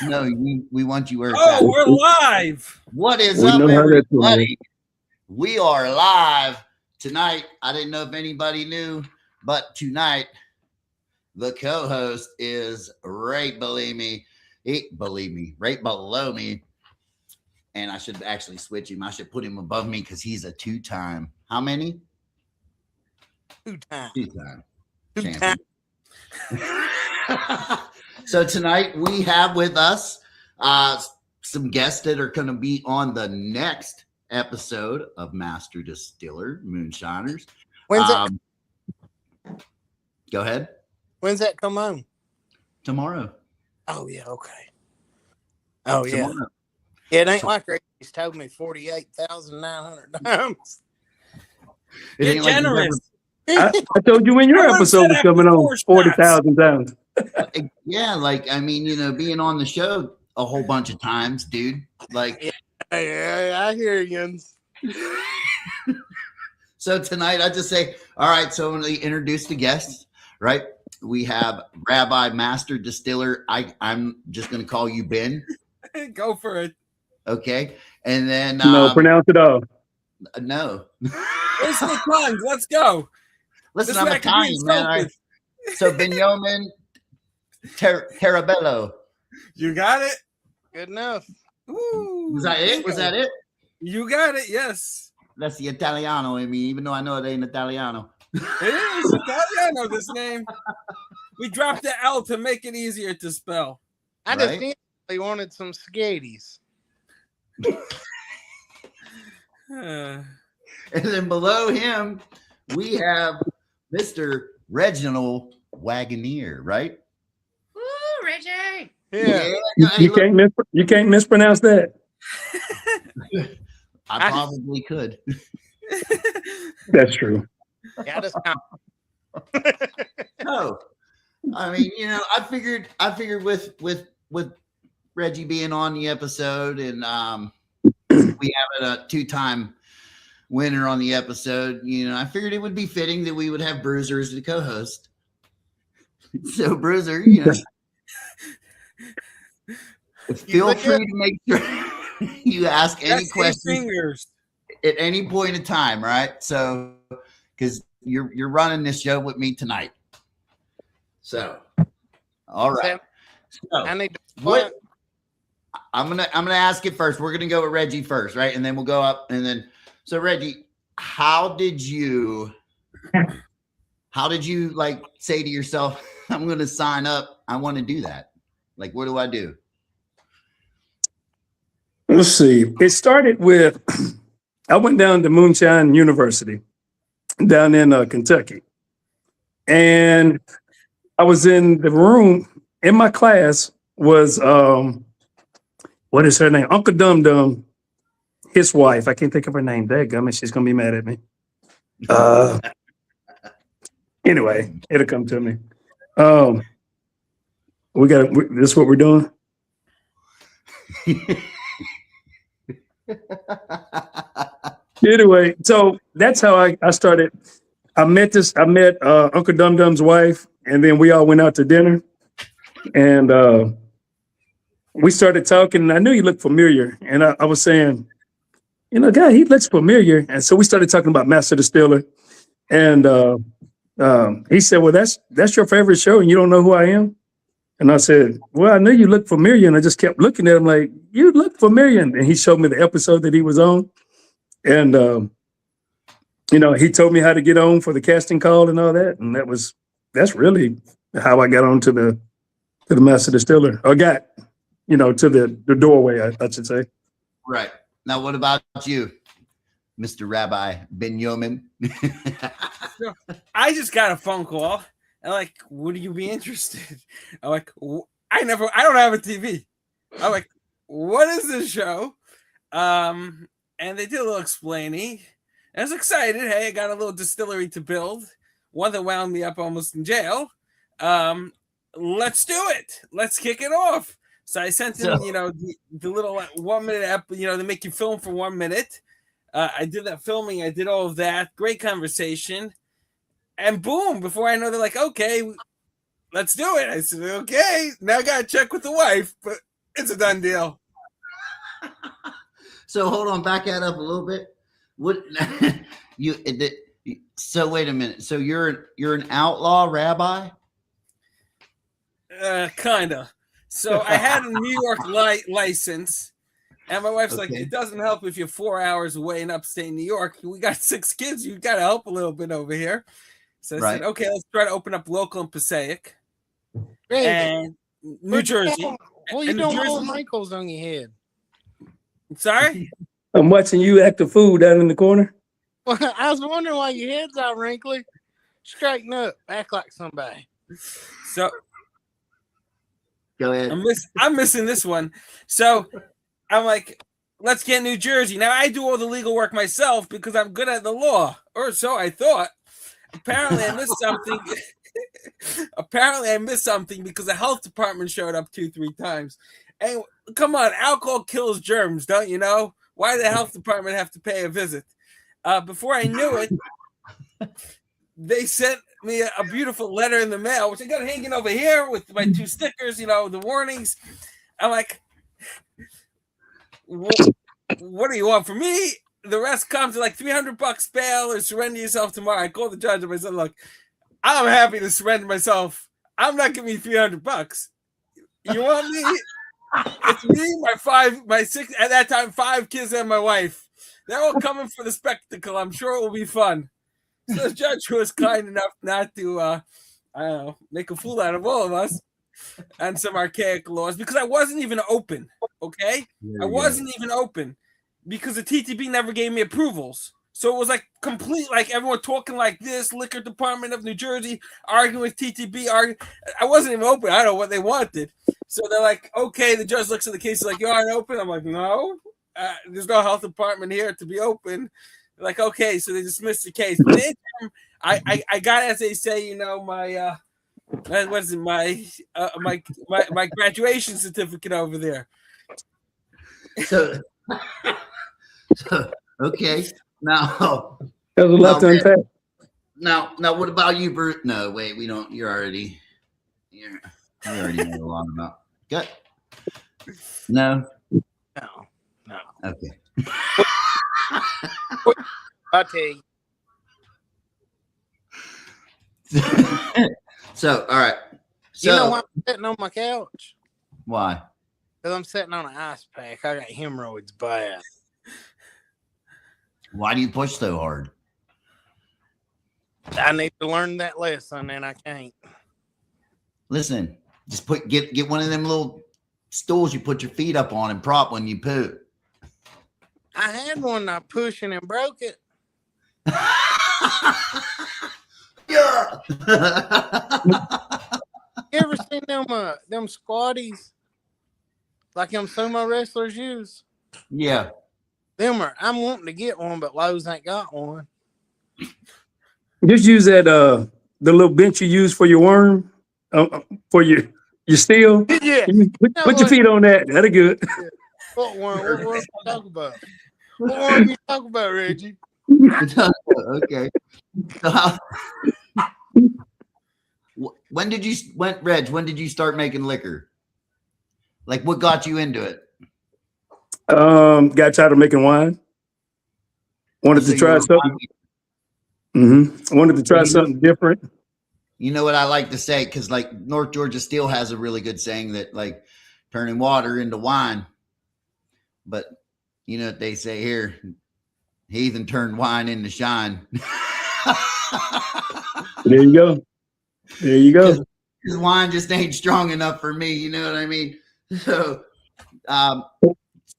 No, we want you where it's Oh, at. we're live. What is We up, know how that's everybody? We are live tonight. I didn't know if anybody knew, but tonight the co-host is right below me. Right below me. And I should actually switch him. I should put him above me because he's a two-time. How many? Two-time. Two-time champion. So tonight we have with us some guests that are going to be on the next episode of Master Distiller, Moonshiners. When's that? Go ahead. When's that come on? Tomorrow. Oh yeah, okay. Oh yeah. Tomorrow. It ain't like he's told me 48,900 times. It ain't like generous. I told you when your episode was coming on 40,000 times. Yeah, like I mean, being on the show a whole bunch of times, dude. Like, yeah, I hear you. So tonight I just say, all right. So when we introduce the guests, right? We have Rabbi Master Distiller. I'm just going to call you Ben. Go for it. Okay, and then No, pronounce it all. No. Where's the tongue? Let's go. Listen, I'm Italian, man. Right? So Benjamin Carabello. You got it. Good enough. Ooh, was that it? Was that it? You got it. Yes. That's the Italiano in me, even though I know it ain't Italiano. It is Italiano. This name. We dropped the L to make it easier to spell. I just instantly wanted some spaghettis. And then below him, we have Mr. Reginald Wagoneer, right? Woo, Reggie! Yeah. You can't mispronounce that. I probably could. That's true. Yeah, No, I mean, I figured with Reggie being on the episode and we have a two-time winner on the episode, I figured it would be fitting that we would have Bruiser as the co-host. So Bruiser, feel free to make sure you ask any questions at any point in time, right? So because you're running this show with me tonight. So all right. So what I'm gonna ask it first. We're gonna go with Reggie first, right? And then we'll go up and then so Reggie, how did you like say to yourself, I'm gonna sign up, I want to do that? Like, what do I do? Let's see. It started with I went down to Moonshine University down in Kentucky. And I was in the room in my class was what is her name? Uncle Dum Dum, his wife. I can't think of her name. Dadgummit, she's gonna be mad at me. Anyway, it'll come to me. This is what we're doing. Anyway, so that's how I started. I met Uncle Dum Dum's wife, and then we all went out to dinner, and we started talking. And I knew he looked familiar, and I was saying, God, he looks familiar. And so we started talking about Master Distiller, and he said, "Well, that's your favorite show, and you don't know who I am." And I said, "Well, I knew you looked familiar," and I just kept looking at him like, "You look familiar." And he showed me the episode that he was on, and he told me how to get on for the casting call and all that, and that's really how I got on to the Master Distiller, or got to the doorway, I should say. Right. Now, what about you, Mr. Rabbi Benjamin? I just got a phone call. I'm like, would you be interested? I'm like, I don't have a TV. I'm like, what is this show? And they did a little explaining. I was excited. Hey, I got a little distillery to build. One that wound me up almost in jail. Let's do it. Let's kick it off. So I sent in, the little 1 minute app, they make you film for 1 minute. I did that filming. I did all of that. Great conversation. And boom, before I know, they're like, okay, let's do it. I said, okay, now I got to check with the wife, but It's a done deal. So hold on, back that up a little bit. What so wait a minute. So you're an outlaw rabbi? Kinda. So I had a New York license, and my wife's like, it doesn't help if you're 4 hours away in upstate New York. We got 6 kids. You got to help a little bit over here. So I said, okay, let's try to open up local in Passaic and New Jersey. Well, you don't have wrinkles on your head. Sorry? I'm watching you act a fool down in the corner. Well, I was wondering why your head's all wrinkly. Straighten up. Act like somebody. So go ahead. I'm missing this one. So I'm like, let's get New Jersey. Now I do all the legal work myself because I'm good at the law, or so I thought. Apparently I missed something. Apparently I missed something because the health department showed up 2-3 times. And come on, alcohol kills germs, don't you know? Why did the health department have to pay a visit? Before I knew it, they sent me a beautiful letter in the mail, which I got hanging over here with my 2 stickers, the warnings. I'm like, what do you want from me? The rest comes to like $300 bail or surrender yourself tomorrow. I called the judge and I said, look, I'm happy to surrender myself. I'm not giving you $300. You want me? It's me, my 6, at that time, 5 kids and my wife. They're all coming for the spectacle. I'm sure it will be fun. So the judge was kind enough not to, I don't know, make a fool out of all of us and some archaic laws because I wasn't even open, okay? I wasn't even open because the TTB never gave me approvals. So it was like complete, like everyone talking like this, Liquor Department of New Jersey, arguing with TTB. I wasn't even open. I don't know what they wanted. So they're like, okay, the judge looks at the case like, you aren't open? I'm like, no, there's no health department here to be open. They're like, okay, so they dismissed the case. But I got, as they say, my what is it, my graduation certificate over there. So okay. Now there's a lot to unpack. Now, what about you, Bruce? No, wait, we don't. You already know a lot about gut. No. Okay. I'll tell you. So, all right. So, you know why I'm sitting on my couch? Why? Because I'm sitting on an ice pack. I got hemorrhoids bad. Why do you push so hard? I need to learn that lesson, and I can't. Listen, just get one of them little stools you put your feet up on and prop when you poo. I had one, I pushed and broke it. Yeah. You ever seen them squatties? Like them sumo wrestlers use? Yeah. I'm wanting to get one, but Lowe's ain't got one. Just use that the little bench you use for your worm, for your steel. Yeah. Put your feet on that. That'll good. What worm? What worm you talk about? What worm you talk about, Reggie? Okay. When did you start making liquor? Like, what got you into it? Got tired of making wine. Wanted to try something. Wanted to try something different. You know what I like to say? Because like North Georgia still has a really good saying that like turning water into wine. But you know what they say here? Heathen turned wine into shine. There you go. There you go. Because wine just ain't strong enough for me. You know what I mean? So,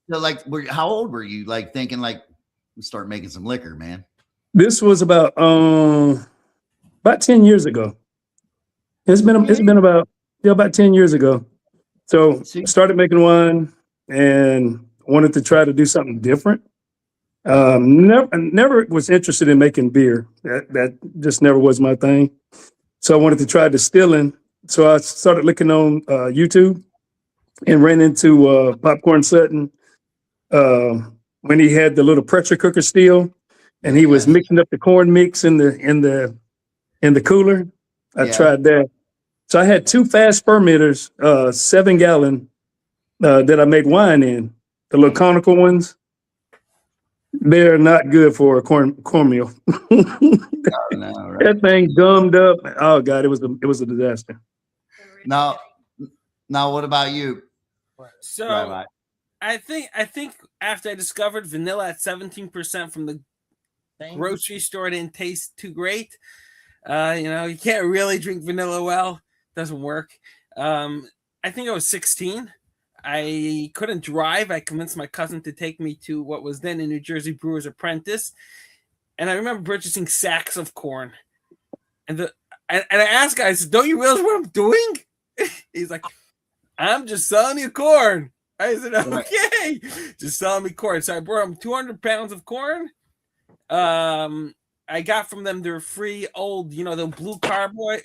like, how old were you? Like thinking like start making some liquor, man. This was about 10 years ago. It's been about 10 years ago. So started making wine and wanted to try to do something different. Never was interested in making beer. That just never was my thing. So I wanted to try distilling. So I started looking on YouTube and ran into Popcorn Sutton when he had the little pressure cooker still, and he was mixing up the corn mix in the cooler. I tried that. So I had 2 fast fermenters, 7-gallon that I make wine in, the little conical ones. They're not good for a cornmeal. Right? That thing gummed up. Oh God, it was a disaster. Now, what about you? So Rabbi? I think after I discovered vanilla at 17% from the grocery store didn't taste too great. You can't really drink vanilla well. Doesn't work. I think I was 16. I couldn't drive. I convinced my cousin to take me to what was then a New Jersey Brewer's Apprentice. And I remember purchasing sacks of corn. And I asked guys, don't you realize what I'm doing? He's like, I'm just selling you corn. I said, okay, just selling me corn. So I brought him 200 pounds of corn. I got from them their free old, the blue carboy,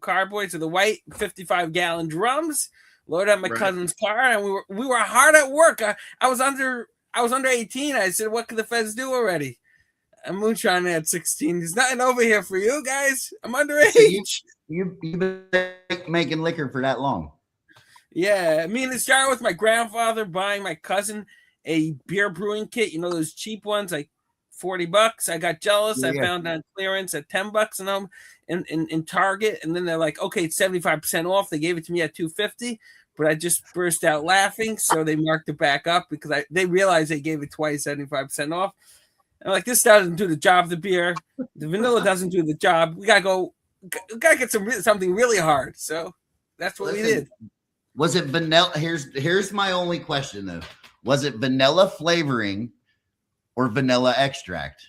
carboys or the white 55-gallon drums. Loaded up my cousin's car, and we were hard at work. I was under 18. I said, what can the feds do already? I'm Moonshine at 16. There's nothing over here for you guys. I'm underage. You've been making liquor for that long. Yeah, I mean, it started with my grandfather buying my cousin a beer brewing kit. Those cheap ones, like $40. I got jealous. I found on clearance at $10 in Target, and then they're like, okay, it's 75% off. They gave it to me at $2.50, but I just burst out laughing, so they marked it back up because they realized they gave it twice, 75% off. I'm like, this doesn't do the job. The beer, the vanilla doesn't do the job. We gotta get something really hard. So that's what we did. Was it vanilla? Here's my only question though. Was it vanilla flavoring or vanilla extract?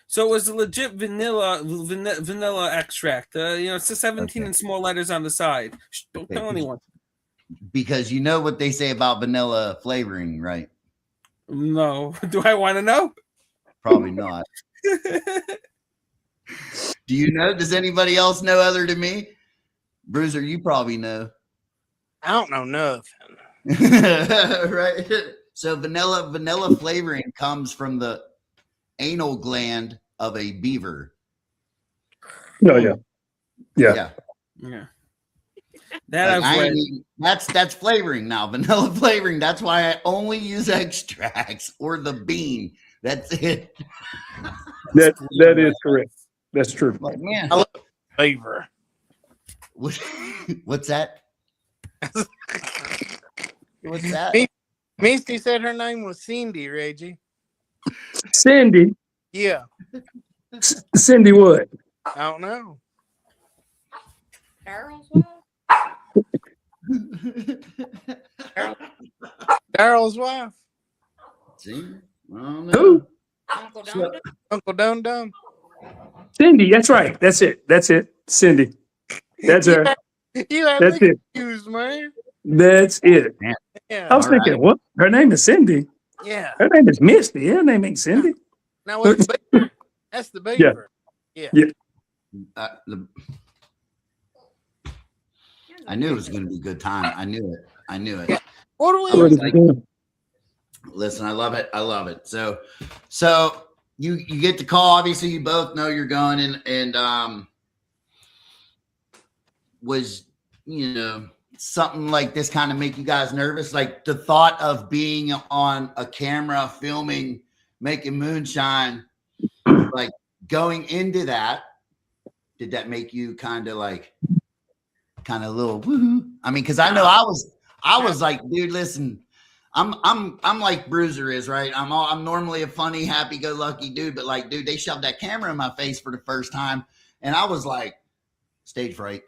So it was a legit vanilla extract. It's the 17 in small letters on the side. Don't tell anyone. Because you know what they say about vanilla flavoring, right? No. Do I want to know? Probably not. Do you know? Does anybody else know other than me? Bruiser, you probably know. I don't know nothing. Right. So vanilla flavoring comes from the anal gland of a beaver. Oh yeah. That's flavoring now. Vanilla flavoring. That's why I only use extracts or the bean. That's it. That is correct. That's true. Like, man, I love flavor. What's that? What's that? Misty said her name was Cindy, Reggie. Cindy? Yeah. Cindy what? I don't know. Daryl's wife? Daryl's wife. See? I don't know. Who? Uncle Dum Dum? Uncle Dum Dum. Cindy, that's right. That's it. Cindy. That's her. You have That's me it. confused, man. That's it. Yeah. I was thinking, what? Her name is Cindy. Yeah. Her name is Misty. Her name ain't Cindy. Now what's the beaver? That's the beaver. Yeah. I knew it was going to be a good time. I knew it. Yeah. What do we like, listen, I love it. So you get the call. Obviously, you both know you're going and was something like this kind of make you guys nervous? Like the thought of being on a camera filming, making moonshine, like going into that, did that make you kind of a little woohoo? I mean, because I know I was like, dude, listen, I'm like Bruiser is, right? I'm normally a funny, happy-go-lucky dude, but like, dude, they shoved that camera in my face for the first time, and I was like, stage fright.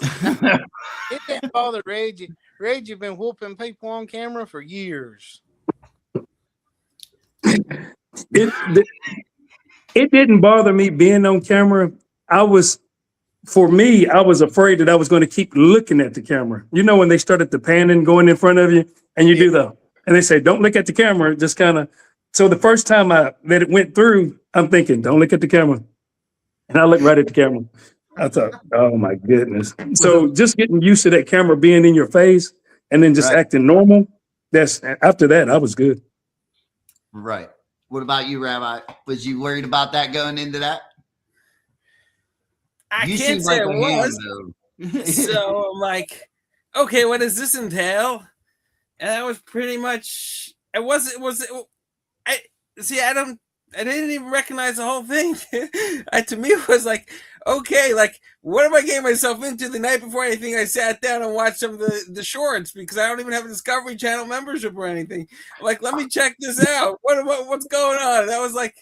It didn't bother Reggie. Reggie been whooping people on camera for years. It didn't bother me being on camera. I was afraid that I was going to keep looking at the camera. When they started the panning going in front of you and you and they say, don't look at the camera, just kind of. So the first time that it went through, I'm thinking, don't look at the camera. And I looked right at the camera. I thought, oh my goodness. So just getting used to that camera being in your face and then just acting normal. After that, I was good. Right. What about you, Rabbi? Was you worried about that going into that? I can't say I was. So I'm like, okay, what does this entail? And that was pretty much. It was. I see. I didn't even recognize the whole thing. To me, it was like, okay, like what am I getting myself into the night before anything? I sat down and watched some of the shorts because I don't even have a Discovery Channel membership or anything. Like, let me check this out. What's going on? That was like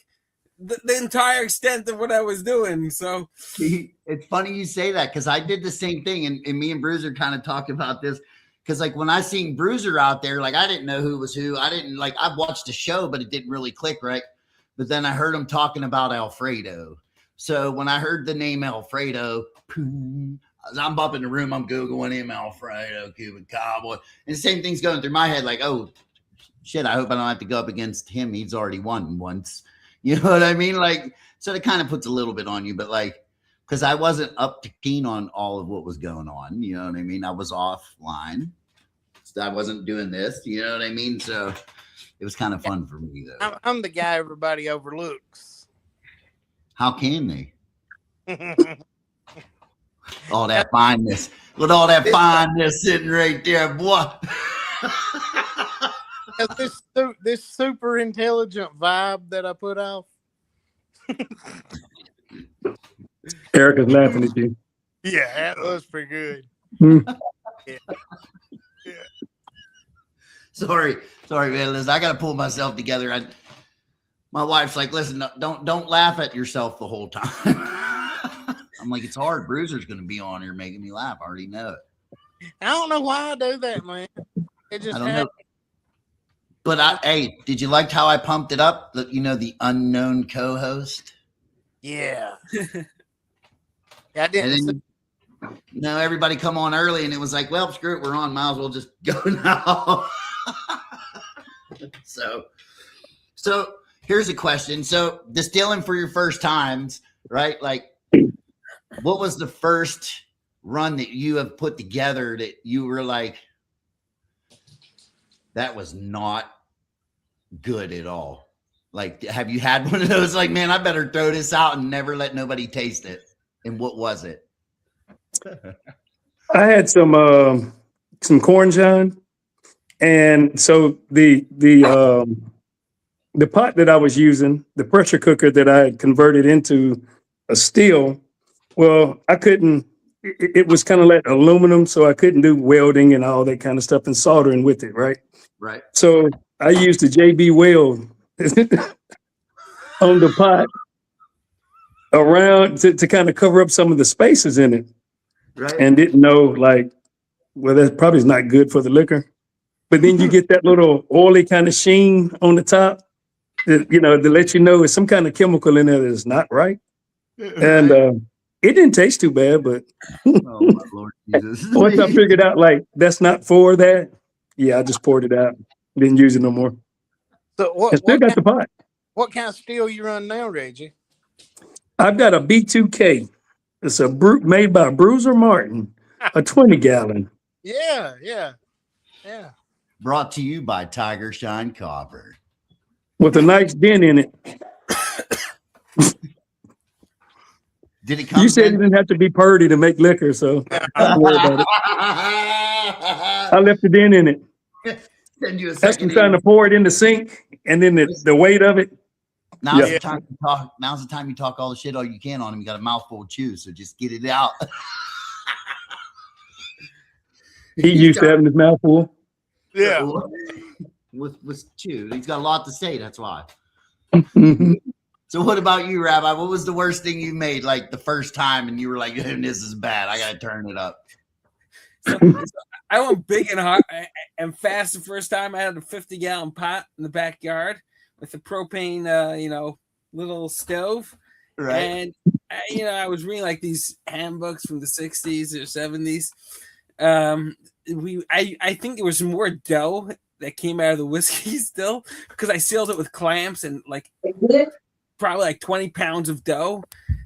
the entire extent of what I was doing. So it's funny you say that because I did the same thing, and me and Bruiser kind of talked about this. Because like when I seen Bruiser out there, like I didn't know who was who. I didn't like I've watched the show, but it didn't really click right. But then I heard him talking about Alfredo. So when I heard the name Alfredo, as I'm up in the room, I'm Googling him, Alfredo, Cuban Cowboy. And the same thing's going through my head, like, oh shit, I hope I don't have to go up against him. He's already won once. You know what I mean? Like, so it kind of puts a little bit on you, but like, because I wasn't up to keen on all of what was going on. You know what I mean? I was offline. So I wasn't doing this. You know what I mean? So it was kind of fun for me, though. I'm the guy everybody overlooks. How can they? All that fineness. With all that fineness sitting right there, boy. This super intelligent vibe that I put off. Erica's laughing at you. Yeah, that was pretty good. Yeah. Yeah. Sorry, man. Listen, I got to pull myself together. My wife's like, listen, don't laugh at yourself the whole time. I'm like, it's hard. Bruiser's going to be on here making me laugh. I already know it. I don't know why I do that, man. It just I don't know. But hey, did you like how I pumped it up? The unknown co-host. Yeah. I didn't. And then, everybody come on early, and it was like, well, screw it, we're on. Might as well just go now. So here's a question. So distilling for your first times, right? Like, what was the first run that you have put together that you were like, that was not good at all? Like, have you had one of those, like, man, I better throw this out and never let nobody taste it? And what was it? I had some corn john, and so the pot that I was using, the pressure cooker that I had converted into a steel, well, I couldn't. It was kind of like aluminum, so I couldn't do welding and all that kind of stuff and soldering with it, right? Right. So I used the JB weld on the pot around to kind of cover up some of the spaces in it. Right. And didn't know, like, well, that probably is not good for the liquor. But then you get that little oily kind of sheen on the top, to let you know it's some kind of chemical in there that's not right. And it didn't taste too bad, but oh my Lord Jesus. Once I figured out, like, that's not for that, yeah, I just poured it out. Didn't use it no more. So still got the pot. What kind of steel you run now, Reggie? I've got a B2K. It's a brute made by Bruiser Martin, a 20-gallon. Yeah. Brought to you by Tiger Shine Copper. With a nice dent in it. Did it come? You said it didn't have to be purdy to make liquor, so don't worry about it. I left the dent in it. Send you a That's second. from trying to pour it in the sink, and then the weight of it. Now's the time to talk. Now's the time you talk all the shit all you can on him. You got a mouthful of chew, so just get it out. He used to having his mouth full. Yeah. With chew. He's got a lot to say, that's why. So what about you, Rabbi? What was the worst thing you made, like, the first time, and you were like, this is bad, I gotta turn it up? So I went big and hard and fast the first time. I had a 50-gallon pot in the backyard with a propane, little stove. Right. And, I was reading like these handbooks from the 60s or 70s. I think there was more dough that came out of the whiskey still because I sealed it with clamps and like probably like 20 pounds of dough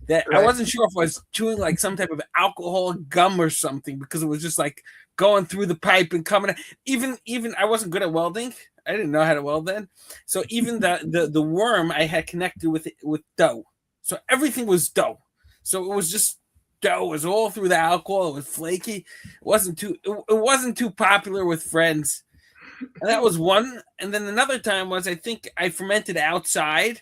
that I wasn't sure if I was chewing like some type of alcohol gum or something because it was just like going through the pipe and coming out. Even I wasn't good at welding. I didn't know how to weld then. So even the worm I had connected with dough. So everything was dough. So it was just dough was all through the alcohol. It was flaky. It wasn't too popular with friends. And that was one. And then another time was, I think I fermented outside,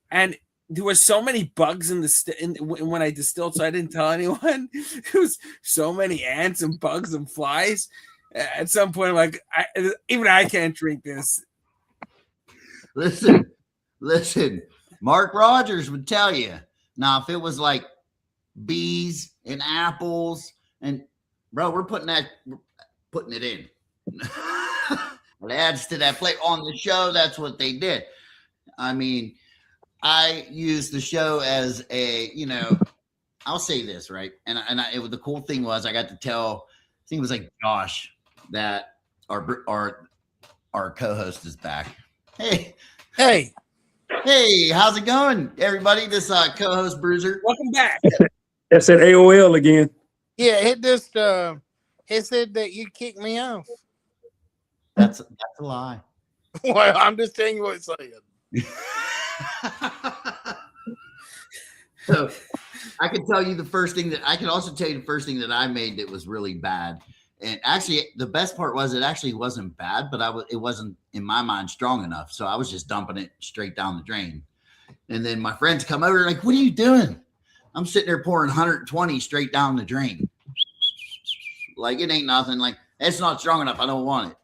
and there were so many bugs when I distilled, so I didn't tell anyone. There was so many ants and bugs and flies. At some point, I'm like, even I can't drink this. Listen. Mark Rogers would tell you. Now, if it was like bees and apples, and bro, we're putting it in. It adds to that plate on the show. That's what they did. I mean, I used the show as a, I'll say this, right? And the cool thing was I got to tell, I think it was like Josh, that our co-host is back. Hey, how's it going, everybody? This co-host Bruiser. Welcome back. That's at AOL again. Yeah, it just it said that you kicked me off. That's a lie. Well, I'm just telling you what it said. So I can tell you the first thing that I made that was really bad. And actually, the best part was it actually wasn't bad, but it wasn't in my mind strong enough. So I was just dumping it straight down the drain. And then my friends come over like, "What are you doing?" I'm sitting there pouring 120 straight down the drain. Like it ain't nothing. Like, it's not strong enough. I don't want it.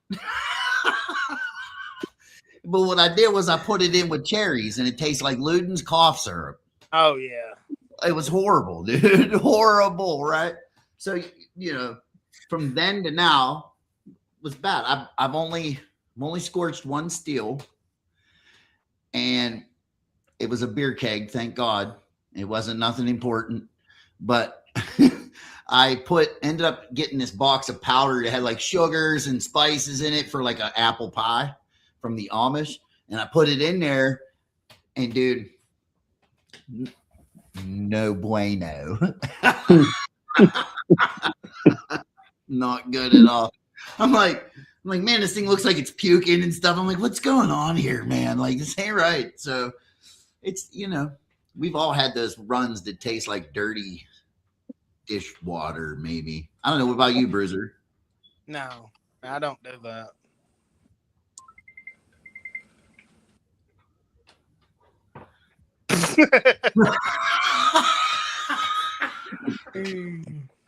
But what I did was I put it in with cherries, and it tastes like Luden's cough syrup. Oh yeah, it was horrible, dude. Horrible, right? So from then to now, it was bad. I've only scorched one still, and it was a beer keg. Thank God, it wasn't nothing important, but. I ended up getting this box of powder that had like sugars and spices in it for like an apple pie from the Amish. And I put it in there, and dude, no bueno. Not good at all. I'm like, man, this thing looks like it's puking and stuff. I'm like, what's going on here, man? Like, this ain't right. So it's, we've all had those runs that taste like dirty dishwater, maybe. I don't know. What about you, Bruiser? No, I don't do that.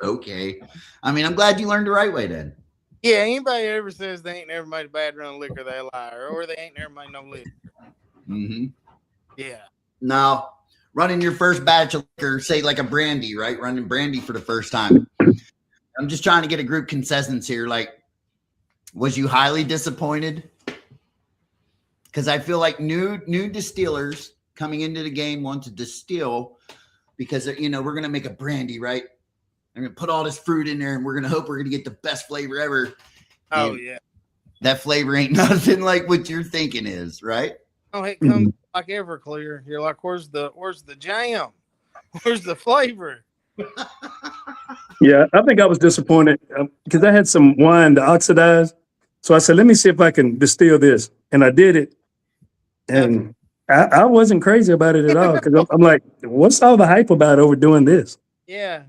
Okay. I mean, I'm glad you learned the right way then. Yeah, anybody ever says they ain't never made a bad run of liquor, they a liar, or they ain't never made no liquor. Mm-hmm. Yeah. Now, running your first batch of liquor, say like a brandy, right? Running brandy for the first time. I'm just trying to get a group consensus here. Like, was you highly disappointed? Because I feel like new distillers coming into the game want to distill because, we're going to make a brandy, right? I'm going to put all this fruit in there, and we're going to hope we're going to get the best flavor ever. Oh, and yeah. That flavor ain't nothing like what you're thinking is, right? Oh, it comes like Everclear. You're like, where's the jam? Where's the flavor? Yeah, I think I was disappointed because I had some wine to oxidize. So I said, let me see if I can distill this. And I did it. And I wasn't crazy about it at all because I'm like, what's all the hype about overdoing this? Yeah.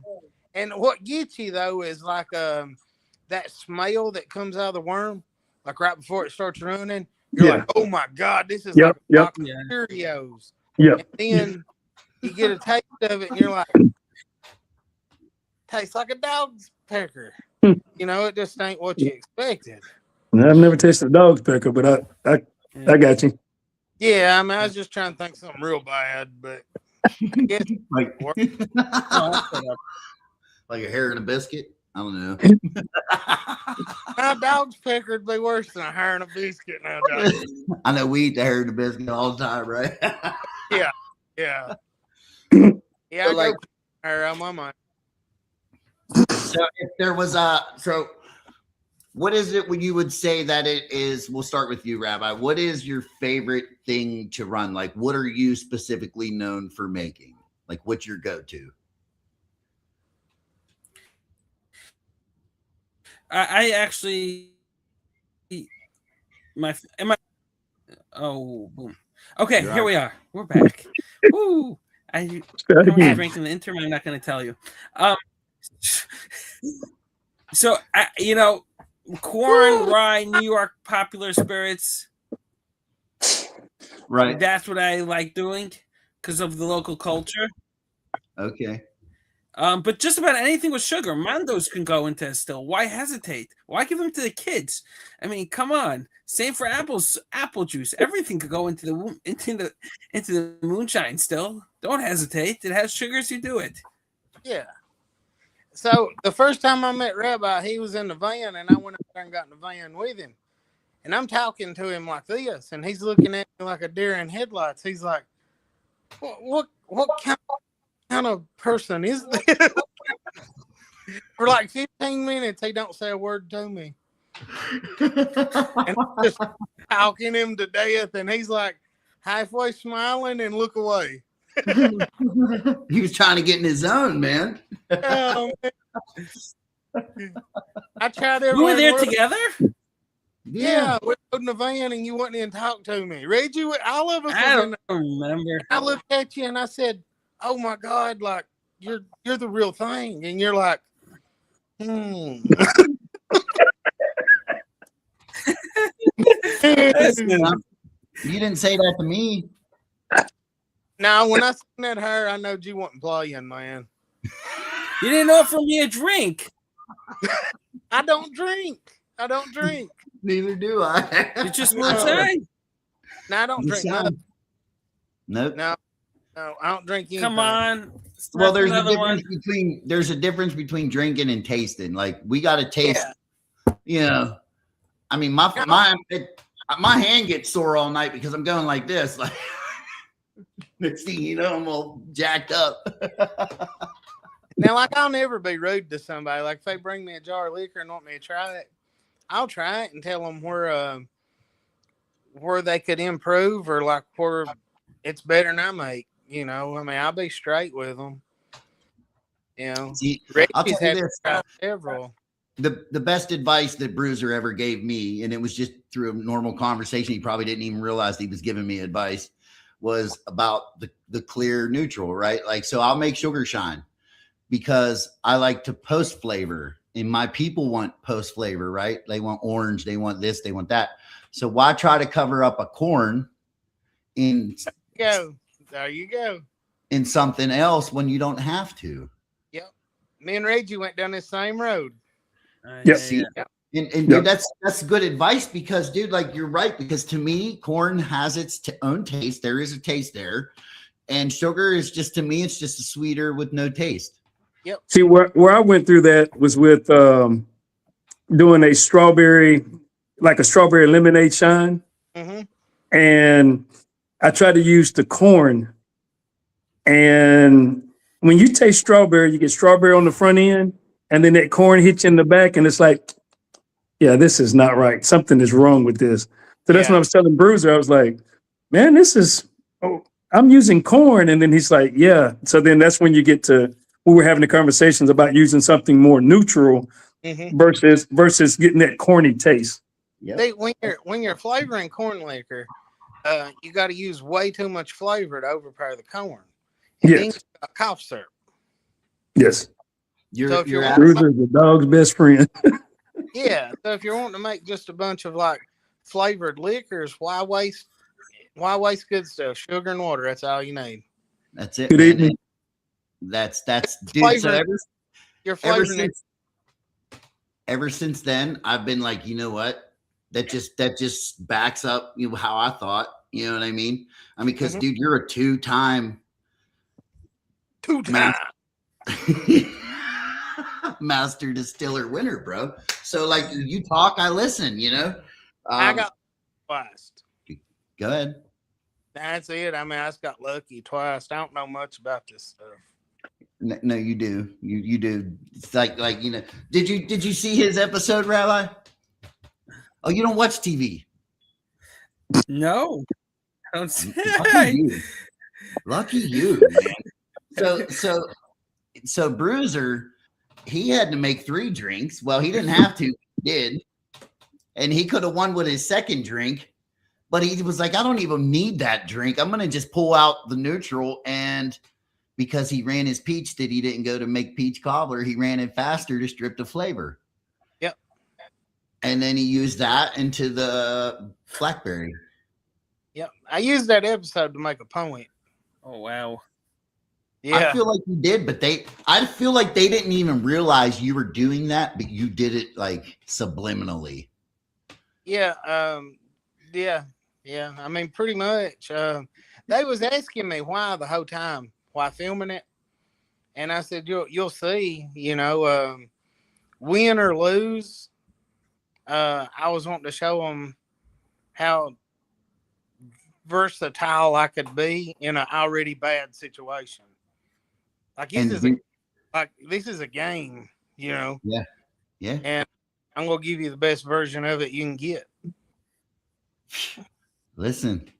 And what gets you, though, is like that smell that comes out of the worm, like right before it starts running. You're like, oh, my God, this is like a box of Cheerios. Yeah. And then you get a taste of it, and you're like, tastes like a dog's pecker. It just ain't what you expected. I've never tasted a dog's pecker, but I got you. Yeah, I mean, I was just trying to think something real bad, but I guess like a hair in a biscuit. I don't know. My dog's pecker would be worse than a hair in a biscuit nowadays. I know we eat the hair in a biscuit all the time, right? Yeah. So I like hair on my mind. So if there was what is it when you would say that it is? We'll start with you, Rabbi. What is your favorite thing to run? Like, what are you specifically known for making? Like, what's your go-to? I actually boom. Okay, here we are. We're back. Woo. I Try it don't again. drink in the interim. I'm not going to tell you. So corn, rye, New York popular spirits. Right. That's what I like doing because of the local culture. Okay. But just about anything with sugar, Mandos can go into still. Why hesitate? Why give them to the kids? I mean, come on. Same for apple juice. Everything could go into the moonshine still. Don't hesitate. It has sugars. You do it. Yeah. So the first time I met Rabbi, he was in the van, and I went up there and got in the van with him. And I'm talking to him like this, and he's looking at me like a deer in headlights. He's like, "What kind of person is this?" For like 15 minutes, he don't say a word to me, and I'm just talking him to death. And he's like halfway smiling and look away. He was trying to get in his zone, man. Oh, man. I tried everywhere. We were there together. Yeah, we rode in the van and you wouldn't even talk to me. Reggie, all of us. I don't remember. I looked at you and I said, "Oh my God, like you're the real thing," and you're like, You didn't say that to me. Now, when I seen at her, I know you wasn't playing, man. You didn't offer me a drink. I don't drink. Neither do I. You just moonshine. No, I don't drink nothing. Nope. No, I don't drink anything. Come on. Well, there's a difference between drinking and tasting. Like we got to taste. Yeah. I mean, my hand gets sore all night because I'm going like this. Like next thing you know, I'm all jacked up. Now, like I'll never be rude to somebody. Like if they bring me a jar of liquor and want me to try it, I'll try it and tell them where they could improve or like where it's better than I make. I mean, I'll be straight with them. See, I'll tell you this. Several. The best advice that Bruiser ever gave me, and it was just through a normal conversation, he probably didn't even realize he was giving me advice, was about the clear neutral, right? Like, so I'll make sugar shine because I like to post flavor, and my people want post flavor, right? They want orange, they want this, they want that. So why try to cover up a corn in there you go in something else when you don't have to? Yep. Me and Reggie went down this same road. Yes. And dude, that's good advice because, dude, like you're right. Because to me, corn has its own taste. There is a taste there, and sugar is just, to me, it's just a sweeter with no taste. Yep. See, where I went through that was with doing a strawberry lemonade shine, and I tried to use the corn. And when you taste strawberry, you get strawberry on the front end, and then that corn hits you in the back, and it's like, yeah, this is not right. Something is wrong with this. So that's when I was telling Bruiser, I was like, man, I'm using corn. And then he's like, yeah. So then that's when you get to, we were having the conversations about using something more neutral versus getting that corny taste. Yep. When you're flavoring corn liquor, you got to use way too much flavor to overpower the corn. And then you got cough syrup. Yes. Bruiser's the dog's best friend. Yeah. So if you're wanting to make just a bunch of like flavored liquors, why waste good stuff? Sugar and water. That's all you need. That's it. Good evening. That's dude. So ever since then, I've been like, you know what? That just backs up how I thought. You know what I mean? I mean, because dude, you're a two-time Master Distiller winner, bro. So like you talk, I listen. I got twice. Go ahead. That's it. I mean, I just got lucky twice. I don't know much about this stuff. No, you do. You do. It's like Did you see his episode, Rabbi? Oh, you don't watch TV? No. Lucky you, man. So Bruiser, he had to make 3 drinks. Well, he didn't have to. He did. And he could have won with his second drink. But he was like, I don't even need that drink. I'm going to just pull out the neutral and because he ran his peach that he didn't go to make peach cobbler. He ran it faster to strip the flavor. Yep. And then he used that into the blackberry. Yep. I used that episode to make a point. Oh wow. Yeah. I feel like you did, but I feel like they didn't even realize you were doing that, but you did it like subliminally. Yeah. Yeah. I mean, pretty much. They was asking me why the whole time, why filming it. And I said, you'll see, win or lose. I was wanting to show them how versatile I could be in an already bad situation. Like this is a game, Yeah. And I'm gonna give you the best version of it you can get. Listen,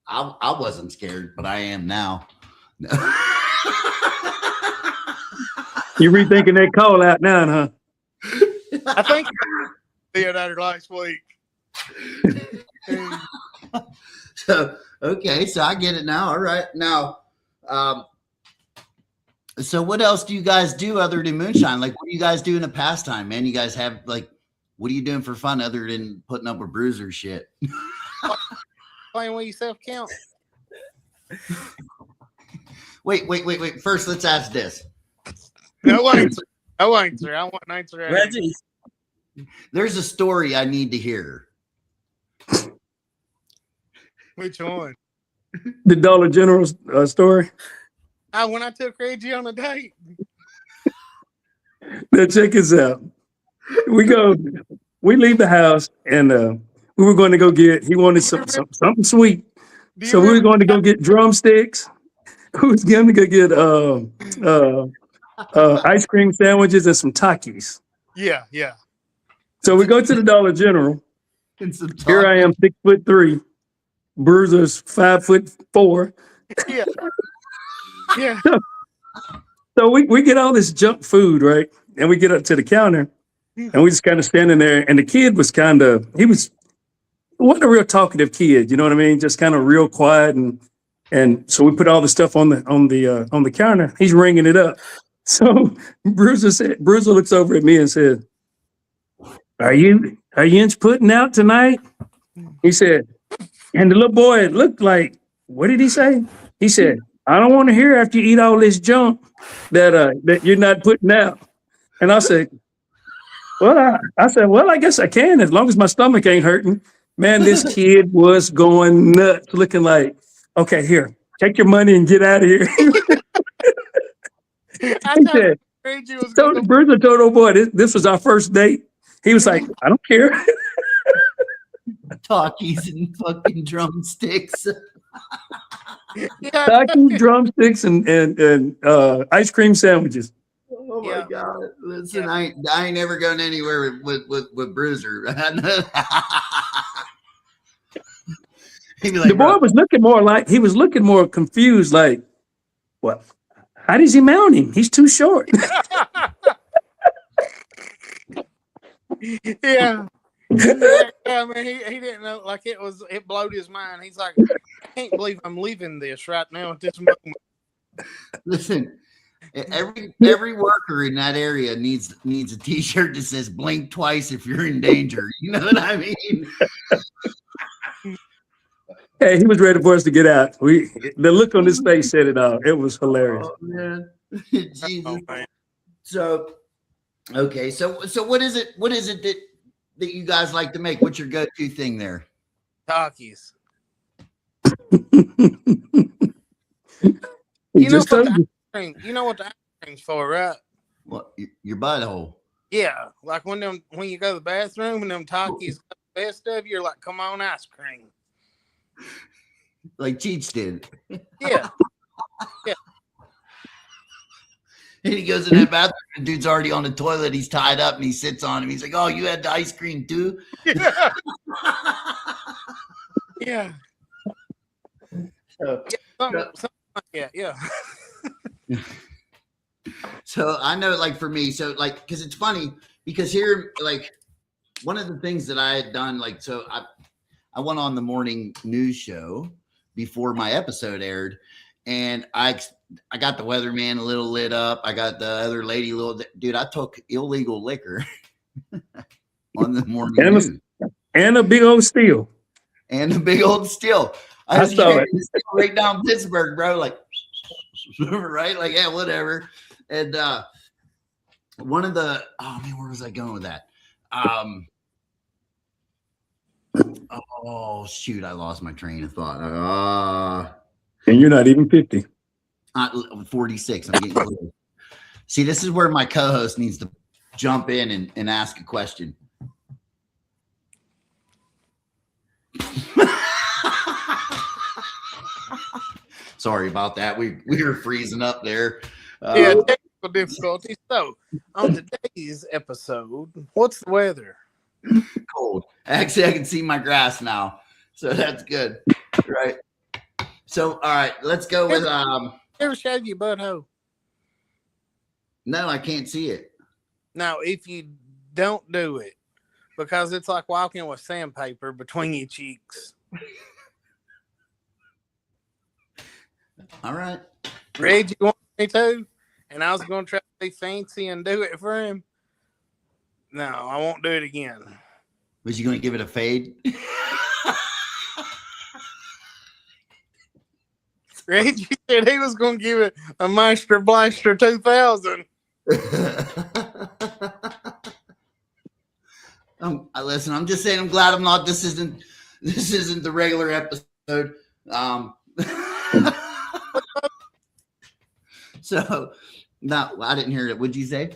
I wasn't scared, but I am now. You rethinking that call out now, huh? I think did that last week. So okay, so I get it now. All right, now, so what else do you guys do other than moonshine? Like, what do you guys do in a pastime, man? You guys have like, what are you doing for fun other than putting up with bruiser shit? Playing with yourself count. Wait. First, let's ask this. No answer. I want an answer. Reggie. There's a story I need to hear. Which one? The Dollar General story. When I took Reggie on a date. Now check this out. We leave the house and we were going to go he wanted something sweet. So we were going to go get drumsticks. We was going to go get ice cream sandwiches and some Takis. Yeah. So we go to the Dollar General. Here I am, 6'3", Bruiser's 5'4". Yeah. So we get all this junk food, right? And we get up to the counter and we just kind of standing there. And the kid was wasn't a real talkative kid, you know what I mean? Just kind of real quiet. And so we put all the stuff on the counter. He's ringing it up. So Bruiser looks over at me and said, Are you putting out tonight? He said, and the little boy looked like, what did he say? He said, I don't want to hear after you eat all this junk that you're not putting out. And I said, I guess I can as long as my stomach ain't hurting. Man, this kid was going nuts, looking like, okay, here, take your money and get out of here. Bruiser told old boy, this was our first date. He was like, I don't care. Talkies and fucking drumsticks. Talkies, drumsticks, and ice cream sandwiches. Oh my God! Listen, I ain't never going anywhere with Bruiser. The boy was looking more confused. Like, what? How does he mount him? He's too short. Yeah. I mean, he didn't know. Like it blowed his mind. He's like, I can't believe I'm leaving this right now at this moment. Listen, every worker in that area needs a T-shirt that says "Blink twice if you're in danger." You know what I mean? Hey, he was ready for us to get out. The look on his face said it all. It was hilarious. Oh man, Jesus. Oh, man. So, okay, so what is it that you guys like to make? What's your go-to thing there? Takis. You know what the ice cream's for, right? What, your butthole? Yeah, like when you go to the bathroom and them Takis got the best of you, you're like, come on, ice cream. Like Cheech did. Yeah. And he goes in that bathroom, the dude's already on the toilet, he's tied up, and he sits on him. He's like, oh, you had the ice cream too? Yeah. Yeah. Something like that, yeah. So I know, like, for me, so like, because it's funny, because here, like, one of the things that I had done, like, so I went on the morning news show before my episode aired, and I got the weatherman a little lit up. I got the other lady a little. Dude, I took illegal liquor on the morning news. And a big old steel. And a big old steel. I saw it. Right down Pittsburgh, bro. Like, right? Like, yeah, whatever. And one of the, oh man, where was I going with that? Oh shoot, I lost my train of thought. And you're not even 50. I'm 46. I'm getting close. See, this is where my co-host needs to jump in and ask a question. Sorry about that. We were freezing up there. Yeah, technical difficulties. So, on today's episode, what's the weather? Cold. Actually, I can see my grass now, so that's good. Right. So, all right, let's go with Ever shave your butthole? No, I can't see it. Now, if you don't do it, because it's like walking with sandpaper between your cheeks. All right. Reggie wanted me to, and I was going to try to be fancy and do it for him. No, I won't do it again. Was you going to give it a fade? Reggie said he was going to give it a Master Blaster 2000. Listen, I'm just saying I'm glad I'm not. This isn't the regular episode. So, no, I didn't hear it. What'd you say?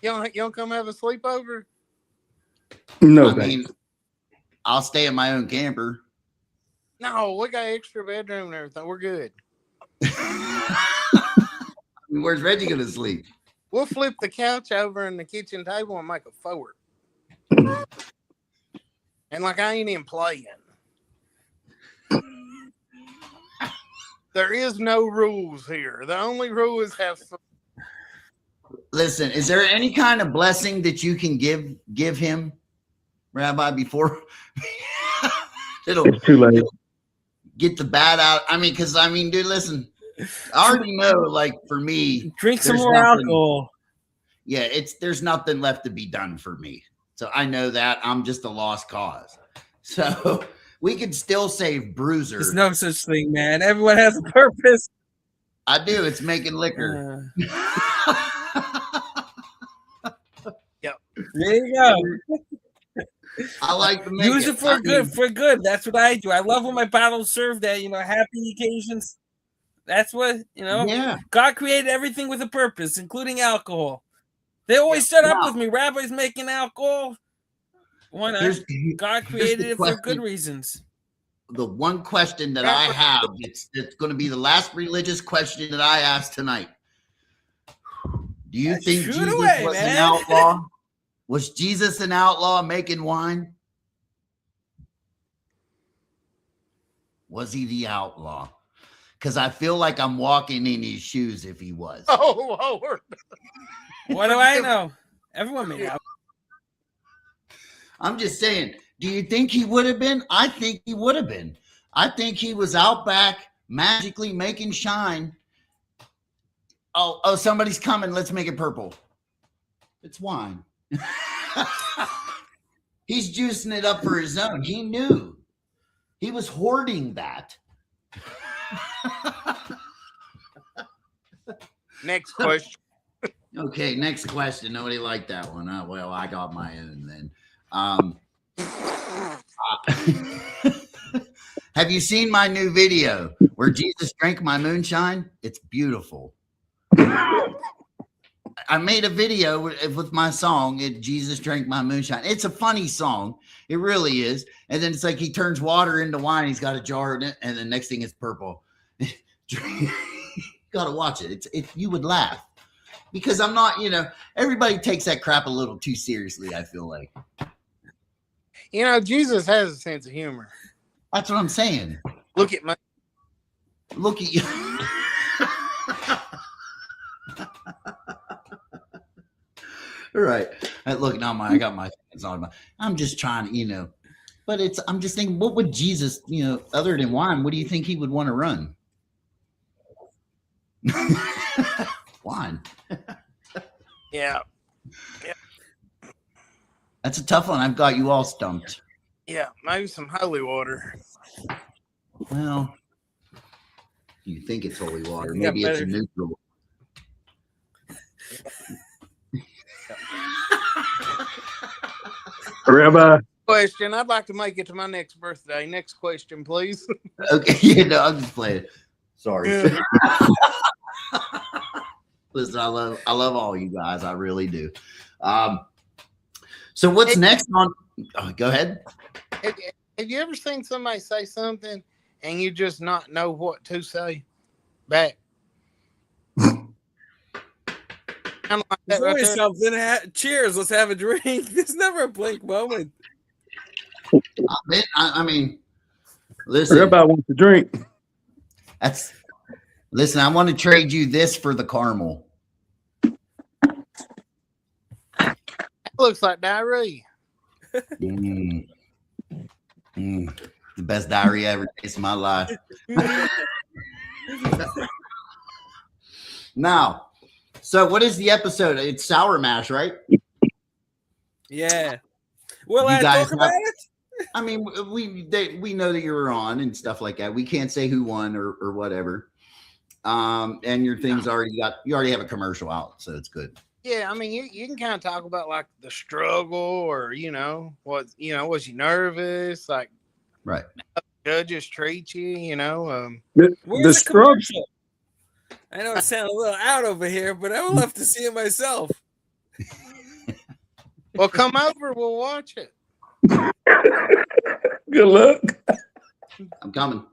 You don't come have a sleepover? No, I mean, I'll stay in my own camper. No, we got extra bedroom and everything. We're good. Where's Reggie gonna sleep? We'll flip the couch over in the kitchen table and make a fort. And like I ain't even playing. There is no rules here. The only rule is have fun. Listen, is there any kind of blessing that you can give him, Rabbi, before it'll get the bad out? I mean, because dude, listen, I already know, like for me, drink some more alcohol. Yeah, there's nothing left to be done for me. So I know that I'm just a lost cause. So we could still save Bruiser. There's no such thing, man. Everyone has a purpose. I do. It's making liquor. Yep. There you go. I like to use it for good. That's what I do. I love when my bottles served at happy occasions. That's what Yeah. God created everything with a purpose, including alcohol. They always set up with me. Rabbis making alcohol. Why not? God created it for good reasons. The one question that I have, it's going to be the last religious question that I ask tonight. Do you think Jesus was an outlaw? Was Jesus an outlaw making wine? Was he the outlaw? Because I feel like I'm walking in his shoes if he was. Oh, Lord. What do I know? Everyone made out. I'm just saying, do you think he would have been? I think he would have been. I think he was out back magically making shine. Oh, somebody's coming. Let's make it purple. It's wine. He's juicing it up for his own. He knew. He was hoarding that. Next question. Okay, next question. Nobody liked that one. Well, I got my own then. Have you seen my new video where Jesus drank my moonshine? It's beautiful. I made a video with my song, Jesus Drank My Moonshine. It's a funny song. It really is. And then it's like he turns water into wine. He's got a jar in it. And the next thing is purple. Got to watch it. You would laugh. Because I'm not, everybody takes that crap a little too seriously, I feel like. Jesus has a sense of humor. That's what I'm saying. Look at me. Look at you. All right. Look, now I got my things on. I'm just trying to, but I'm just thinking, what would Jesus, other than wine, what do you think he would want to run? Wine. Yeah. That's a tough one. I've got you all stumped. Yeah, maybe some holy water. Well, you think it's holy water. You got Maybe it's a better- neutral. Rabbi, Question. I'd like to make it to my next birthday. Next question, please. Okay, you know, I'm just playing. Sorry. Yeah. Listen, I love all you guys. I really do. So what's next on? Oh, go ahead. Have you ever seen somebody say something and you just not know what to say back? Kind of like There's that right always there. something. Cheers. Let's have a drink. There's never a blank moment. I mean, listen. Rabbi wants to drink. Listen. I want to trade you this for the caramel. Looks like diarrhea. The best diarrhea I ever tasted in my life. Now, so what is the episode? It's Sour Mash, right? Yeah. Will You I guys talk about have- it? I mean, we know that you were on and stuff like that. We can't say who won or whatever. And your thing's you already have a commercial out, so it's good. Yeah, I mean, you can kind of talk about like the struggle, or was you nervous? Like, Right. judges treat you, The Where's the struggle. commercial? I know it sounds a little out over here, but I would love to see it myself. Well, come over, we'll watch it. Good luck. I'm coming.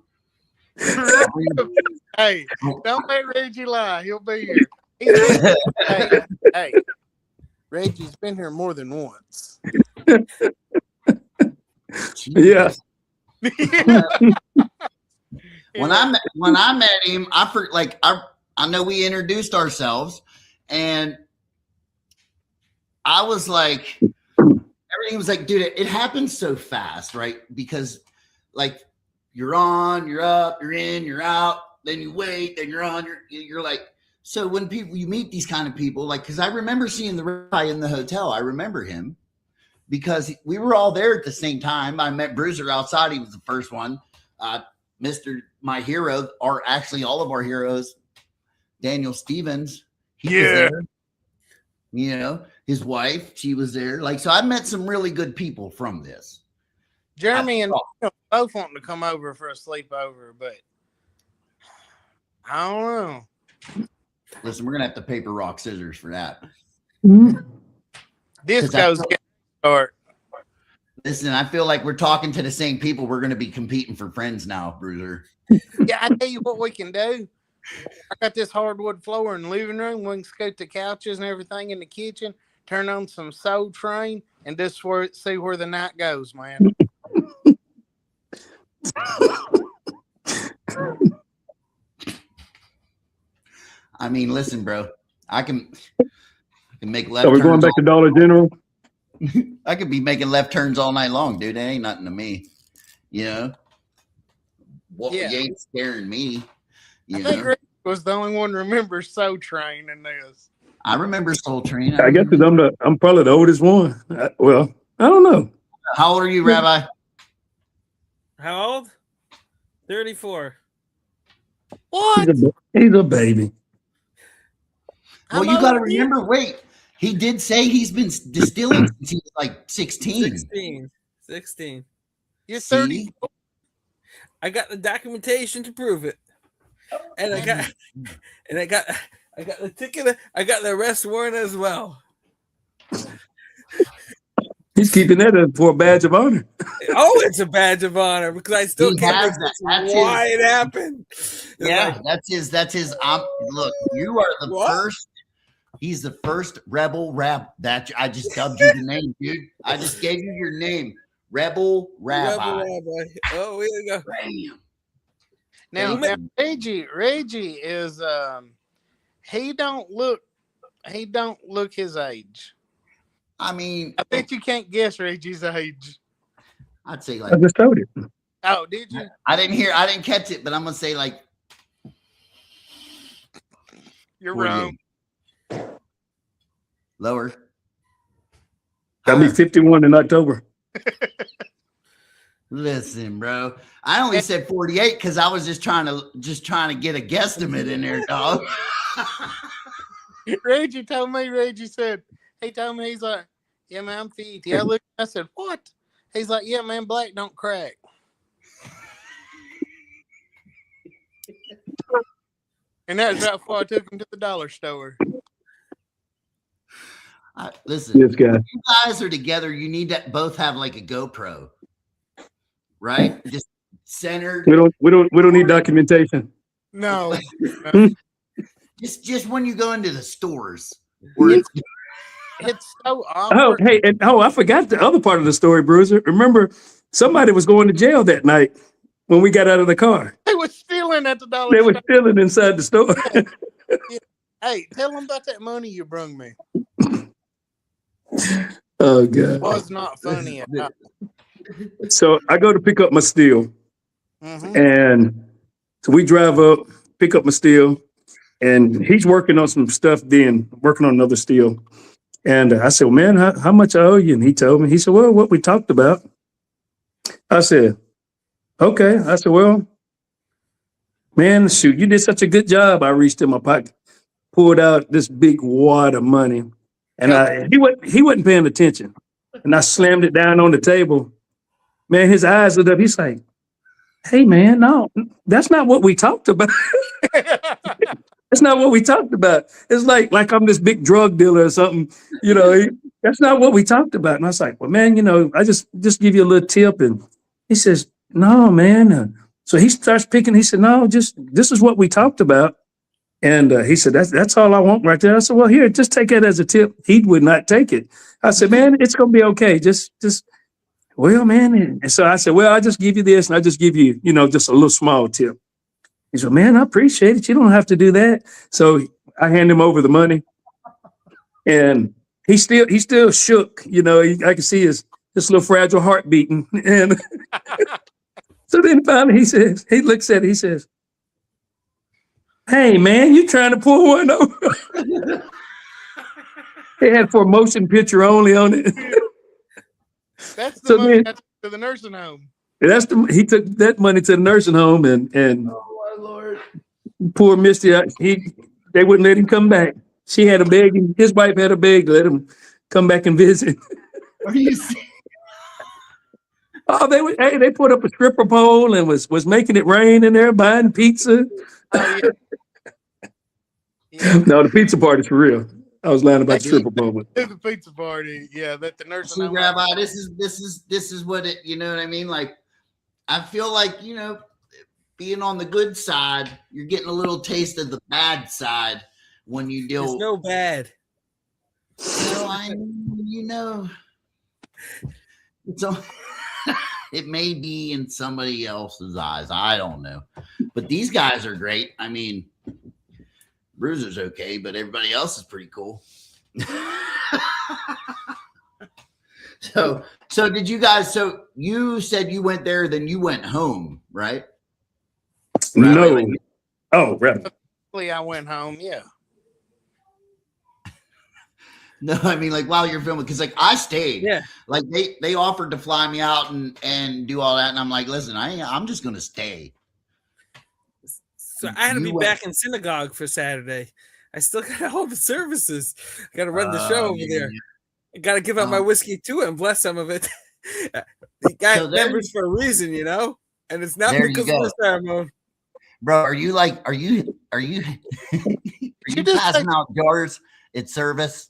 Hey, don't let Reggie lie. He'll be here. Hey, Reggie's been here more than once. Yeah. When I met him, I know we introduced ourselves, and I was like, everything was like, dude, it happens so fast, right? Because like you're on, you're up, you're in, you're out, then you wait, then you're on, you're like, so when you meet these kind of people, like, because I remember seeing the guy in the hotel. I remember him because we were all there at the same time. I met Bruiser outside. He was the first one. My hero, or actually all of our heroes, Daniel Stevens. He was there. You know, his wife, she was there. Like, so I met some really good people from this. Jeremy and both wanting to come over for a sleepover, but I don't know. Listen, we're gonna have to paper, rock, scissors for that. Disco's getting start. Listen, I feel like we're talking to the same people. We're gonna be competing for friends now, Bruiser. Yeah, I tell you what we can do. I got this hardwood floor in the living room. We can scoot the couches and everything in the kitchen, turn on some Soul Train, and just see where the night goes, man. I mean, listen, bro. I can make left So we're turns. going back to Dollar General. I could be making left turns all night long, dude. That ain't nothing to me. You know? What Yeah. you ain't scaring me. I think Rick was the only one to remember Soul Train in this. I remember Soul Train. I guess I'm probably the oldest one. Well, I don't know. How old are you, Rabbi? How old? 34. What? He's a baby. Well, you got to remember, wait, he did say he's been distilling since he was like 16. 16. You're 30. See? I got the documentation to prove it. And I got the ticket. I got the arrest warrant as well. He's keeping that for a badge of honor. Oh, it's a badge of honor because I still He can't has make that. sense That's why his- it happened. It's Yeah, like, that's his. Look, you are the What? first. He's the first rebel rab. That I just dubbed you the name, dude. I just gave you your name, Rebel Rabbi. Rabbi. Oh, here we go. Bam. Now Reggie is he don't look his age. I mean, I bet you can't guess Reggie's age. I'd say I like just told you. Oh, did you? I didn't catch it, but I'm gonna say like You're wrong. Lower. I'll be 51 in October. Listen, bro. I only said 48 because I was just trying to get a guesstimate in there, dog. Reggie told me. Reggie said, he told me, he's like, yeah, man, I'm 50. I said, what? He's like, yeah, man, black don't crack. And that's how far I took him to the dollar store. Listen, This guy. if you guys are together, you need to both have like a GoPro, right? Just centered. We don't need documentation. No. Just when you go into the stores. It's so awkward. I forgot the other part of the story, Bruiser. Remember, somebody was going to jail that night when we got out of the car. They were stealing at the dollar They store. were stealing inside the store. Yeah. Hey, tell them about that money you brung me. Oh, God. It was not funny at all. So I go to pick up my steel. Mm-hmm. And so we drive up, pick up my steel, and he's working on some stuff then, working on another steel. And I said, well, man, how much I owe you? And he told me. He said, well, what we talked about. I said, okay. I said, well, man, shoot, you did such a good job. I reached in my pocket, pulled out this big wad of money, and he wasn't paying attention. And I slammed it down on the table. Man, his eyes lit up. He's like, hey, man, no, that's not what we talked about. That's not what we talked about. It's like I'm this big drug dealer or something. You know, that's not what we talked about. And I was like, well, man, you know, I just give you a little tip. And he says, no, man. So he starts picking. He said, no, just this is what we talked about. And he said, that's all I want right there. I said, well, here, just take it as a tip. He would not take it. I said, man, it's going to be okay. Just, well, man. And so I said, well, I'll just give you this. And I'll just give you, you know, just a little small tip. He said, man, I appreciate it. You don't have to do that. So I hand him over the money. And he still shook. You know, I can see his little fragile heart beating. And so then finally he looks at it. He says, hey, man, you trying to pull one over? They had for motion picture only on it. That's the money to the nursing home. He took that money to the nursing home and Oh my Lord. Poor Misty, they wouldn't let him come back. She had a beg, and his wife had a beg to let him come back and visit. Are you serious? Oh, they put up a stripper pole and was making it rain in there, buying pizza. Oh, yeah. No, the pizza party's for real. I was lying about the stripper pole. The pizza party, yeah. That the nursing home. Rabbi, this is what it. You know what I mean? Like, I feel like, you know, being on the good side, you're getting a little taste of the bad side when you deal. There's no bad. You know, it's all, it may be in somebody else's eyes. I don't know, but these guys are great. I mean, Bruiser's okay, but everybody else is pretty cool. So did you guys? So you said you went there, then you went home, right? No. Right. I went home. Yeah. No, I mean, like, while you're filming, because like I stayed. Yeah. Like they offered to fly me out and do all that, and I'm like, listen, I'm just gonna stay. So I had to be back in synagogue for Saturday. I still gotta hold the services. I gotta run the show over there. I gotta give out my whiskey too and bless some of it. You got members for a reason, you know, and it's not because of the ceremony. Bro, are you passing out jars at service?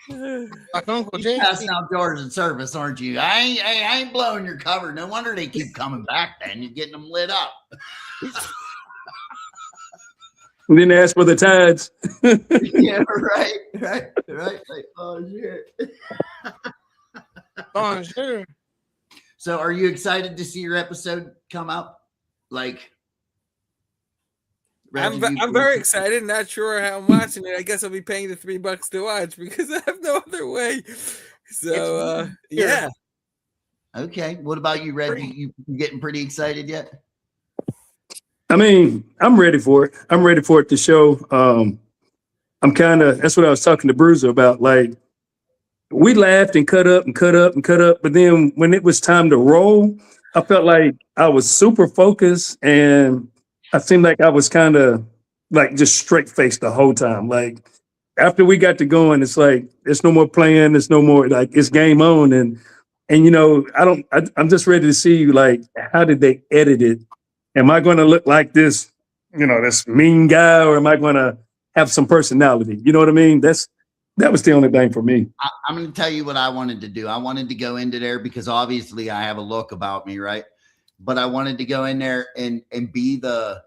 Like Uncle Jesse. Passing out jars at service, aren't you? I ain't blowing your cover. No wonder they keep coming back. Then you're getting them lit up. And then ask for the tides. Yeah, right. Like, oh shit. Oh sure. So, are you excited to see your episode come out? Like, I'm very excited. Not sure how I'm watching it. I guess I'll be paying the $3 to watch because I have no other way. So, yeah. Okay. What about you, Red? You getting pretty excited yet? I mean, I'm ready for it. I'm ready for it to show. That's what I was talking to Bruiser about. Like, we laughed and cut up and cut up and cut up. But then when it was time to roll, I felt like I was super focused and I seemed like I was kind of like just straight faced the whole time. Like after we got to going, it's like, there's no more playing. There's no more like it's game on. And you know, I'm just ready to see like, how did they edit it? Am I going to look like this, you know, this mean guy, or am I going to have some personality? You know what I mean? That was the only thing for me. I'm going to tell you what I wanted to do. I wanted to go into there because obviously I have a look about me, right? But I wanted to go in there and be the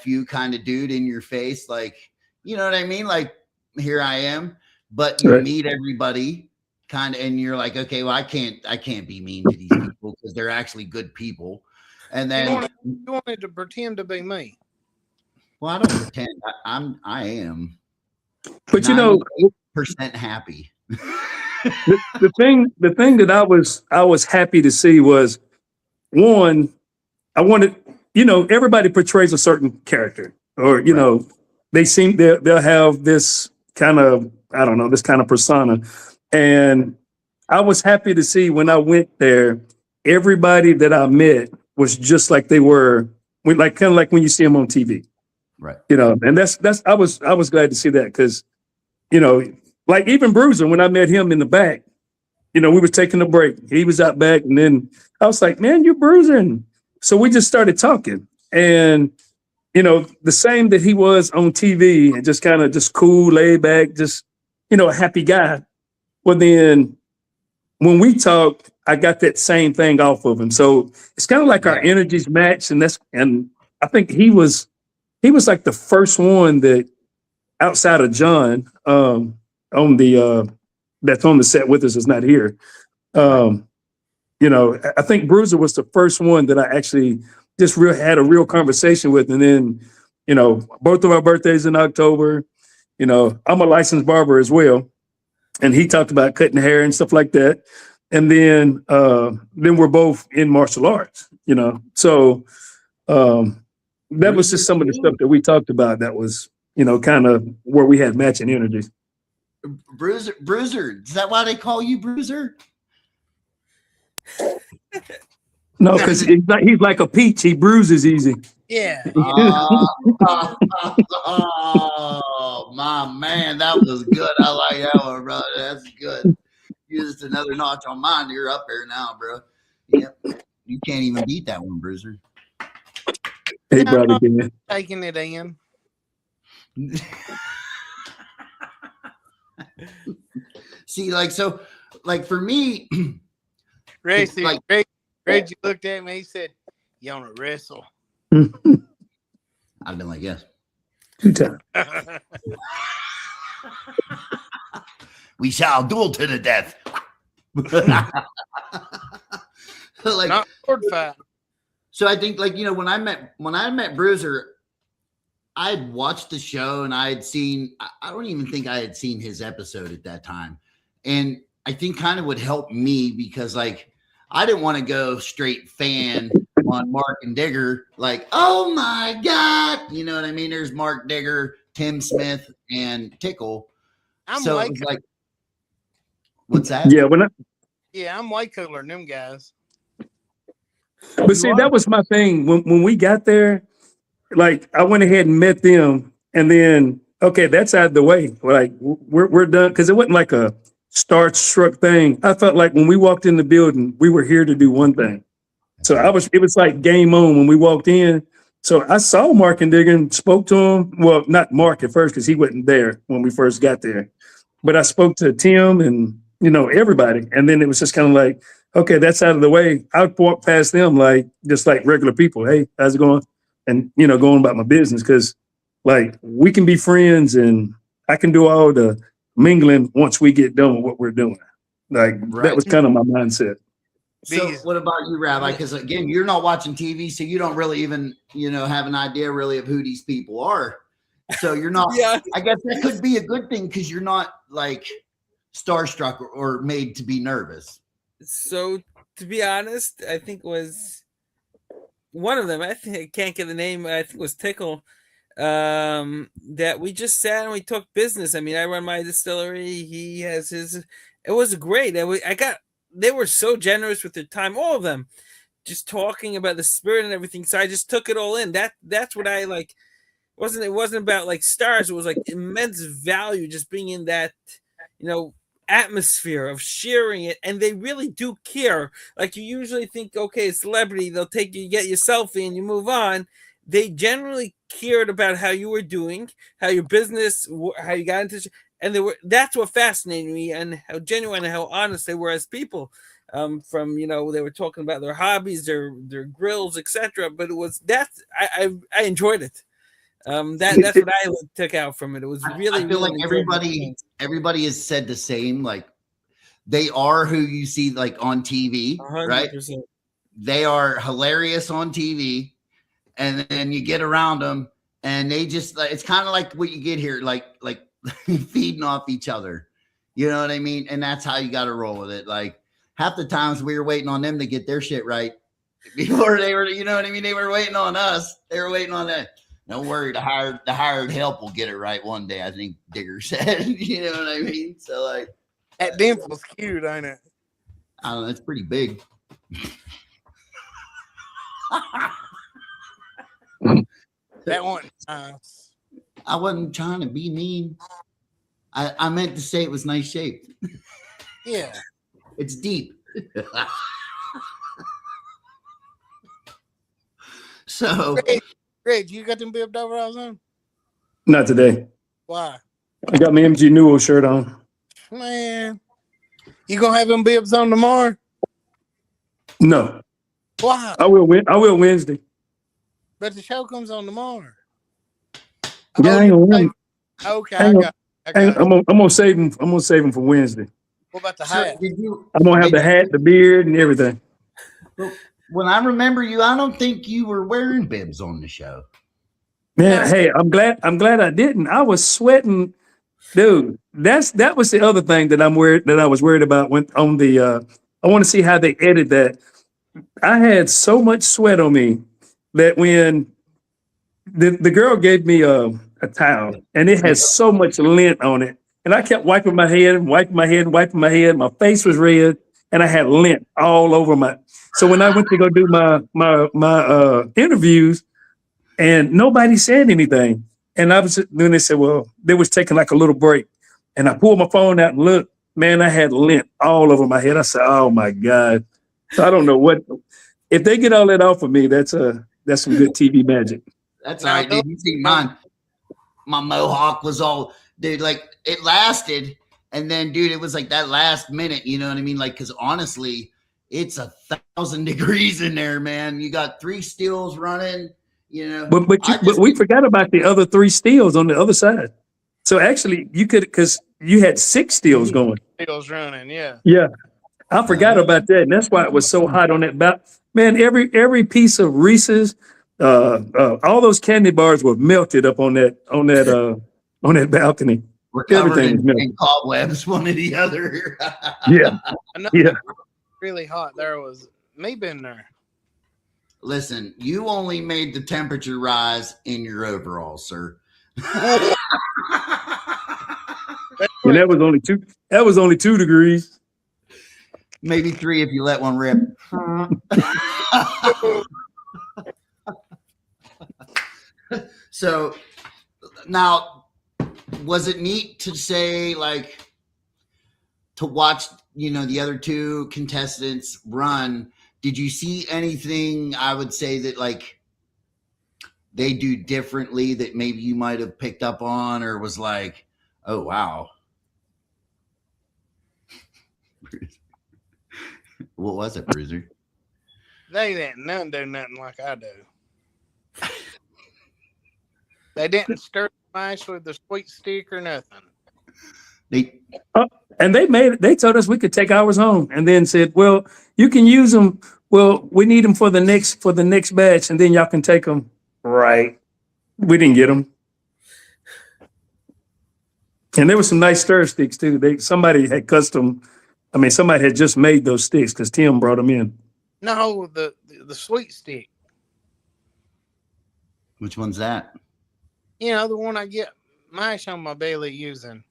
FU kind of dude in your face. Like, you know what I mean? Like, here I am, but you meet everybody kind of, and you're like, okay, well, I can't be mean to these people because they're actually good people. And then you wanted to pretend to be me. Well, I don't pretend. I am. But you know, % happy. the thing that I was happy to see was, one, I wanted, you know, everybody portrays a certain character, or you know, they'll have this kind of, I don't know, this kind of persona, and I was happy to see when I went there, everybody that I met was just like they were, like kind of like when you see them on TV. Right. You know, and that's I was glad to see that, because, you know, like even Bruiser, when I met him in the back, you know, we were taking a break. He was out back, and then I was like, man, you're Bruiser. And so we just started talking. And, you know, the same that he was on TV, and just kind of just cool, laid back, just, you know, a happy guy. Well, then when we talked, I got that same thing off of him. So it's kind of like our energies match. And I think he was like the first one that, outside of John, that's on the set with us, is not here. You know, I think Bruiser was the first one that I actually just had a real conversation with. And then, you know, both of our birthdays in October. You know, I'm a licensed barber as well, and he talked about cutting hair and stuff like that. And then we're both in martial arts. You know, so that was just some of the stuff that we talked about. That was, you know, kind of where we had matching energies. Bruiser, is that why they call you Bruiser? No, because he's like a peach. He bruises easy. Yeah. Oh, my man, that was good. I like that one, brother. That's good. Just another notch on mine. You're up there now, bro. Yep. You can't even beat that one, Bruiser. Hey, brother, taking it in. See, like, so, like, for me, Reggie looked at me. He said, "You want to wrestle?" I've been like, yes. 2 times. We shall duel to the death. Like, not sword fight. So I think, like, you know, when I met Bruiser, I had watched the show, and I had seen, I don't even think I had seen his episode at that time. And I think kind of would help me, because, like, I didn't want to go straight fan on Mark and Digger, like, oh my God, you know what I mean? There's Mark Digger, Tim Smith, and Tickle. I'm so way like, what's that? Yeah, I'm way cooler than them guys. But see, that was my thing. When we got there, like, I went ahead and met them, and then, okay, that's out of the way. Like, we're done, because it wasn't like a starstruck thing. I felt like when we walked in the building, we were here to do one thing. So it was like game on when we walked in. So I saw Mark and Digger and spoke to him. Well, not Mark at first, because he wasn't there when we first got there. But I spoke to Tim and, you know, everybody. And then it was just kind of like, okay, that's out of the way. I'd walk past them like, just like regular people. Hey, how's it going? And, you know, going about my business, because, like, we can be friends, and I can do all the mingling once we get done with what we're doing. Like, that was kind of my mindset. So what about you, Rabbi? Because, again, you're not watching TV, so you don't really even, you know, have an idea really of who these people are. So you're not, I guess that could be a good thing, because you're not, like, starstruck or made to be nervous. So, to be honest, I think was one of them, I think I can't get the name. I think it was Tickle. That we just sat and we talked business. I mean, I run my distillery. He has his. It was great. They were so generous with their time, all of them, just talking about the spirit and everything. So I just took it all in. That's what I like. It wasn't about like stars. It was like immense value just being in that, atmosphere of sharing it. And they really do care. Like you usually think, okay, a celebrity, they'll take you, get your selfie and you move on. They generally cared about how you were doing, how your business, how you got into, and that's what fascinated me, and how genuine and how honest they were as people. From they were talking about their hobbies, their grills, etc. But I enjoyed it. That's what I took out from it. It was really. I feel like everybody has said the same. Like they are who you see like on TV, 100%. Right? They are hilarious on TV. And then you get around them and they just, it's kind of like what you get here, like feeding off each other. You know what I mean? And that's how you got to roll with it. Like half the times we were waiting on them to get their shit right before they were, you know what I mean? They were waiting on us. They were waiting on that. Don't worry. The hired help will get it right one day. I think Digger said, you know what I mean? So like that dimple's cute, ain't it? I don't know. It's pretty big. That wasn't nice. I wasn't trying to be mean. I meant to say it was nice shaped. Yeah. It's deep. So Greg, you got them bibbed overalls on? Not today. Why? I got my MG Newell shirt on. Man. You gonna have them bibs on tomorrow? No. Why? I will Wednesday. But the show comes on tomorrow. Yeah, I ain't okay, I'm gonna save them. I'm gonna save them for Wednesday. What about the hat? I'm gonna have the hat, the beard, and everything. When I remember you, I don't think you were wearing bibs on the show. Man, hey, I'm glad I didn't. I was sweating, dude. That was the other thing that I was worried about when on the. I want to see how they edit that. I had so much sweat on me that when the girl gave me a towel and it had so much lint on it, and I kept wiping my head. My face was red, and I had lint all over my. So when I went to go do my interviews, and nobody said anything, and then they said, well, they was taking like a little break, and I pulled my phone out and looked, man, I had lint all over my head. I said, oh my God. So I don't know what if they get all that off of me. That's some good TV magic. That's all right, dude. You see mine. My mohawk was all, dude. Like it lasted, and then, dude, it was like that last minute. You know what I mean? Like, because honestly, it's 1,000 degrees in there, man. You got 3 stills running. You know, but we forgot about the other 3 stills on the other side. So actually, you could because you had 6 stills going. Stills running, yeah. Yeah. I forgot about that, and that's why it was so hot on that. Man, every piece of Reese's, all those candy bars were melted up on that balcony. We're covered in cobwebs, one or the other. Yeah, yeah. Really hot. There was me been there. Listen, you only made the temperature rise in your overalls, sir. And that was only 2. That was only 2 degrees. Maybe 3 if you let one rip. So now, was it neat to say, like, to watch, the other 2 contestants run? Did you see anything, I would say, that like they do differently that maybe you might have picked up on, or was like, oh, wow. What was it, Bruiser? They didn't do nothing like I do. They didn't stir smash with the sweet stick or nothing. And they told us we could take ours home, and then said, well, you can use them. Well, we need them for the next batch, and then y'all can take them. Right. We didn't get them. And there were some nice stir sticks too. Somebody had somebody had just made those sticks because Tim brought them in. No, the sweet stick. Which one's that? You know, the one I get mash on my belly using.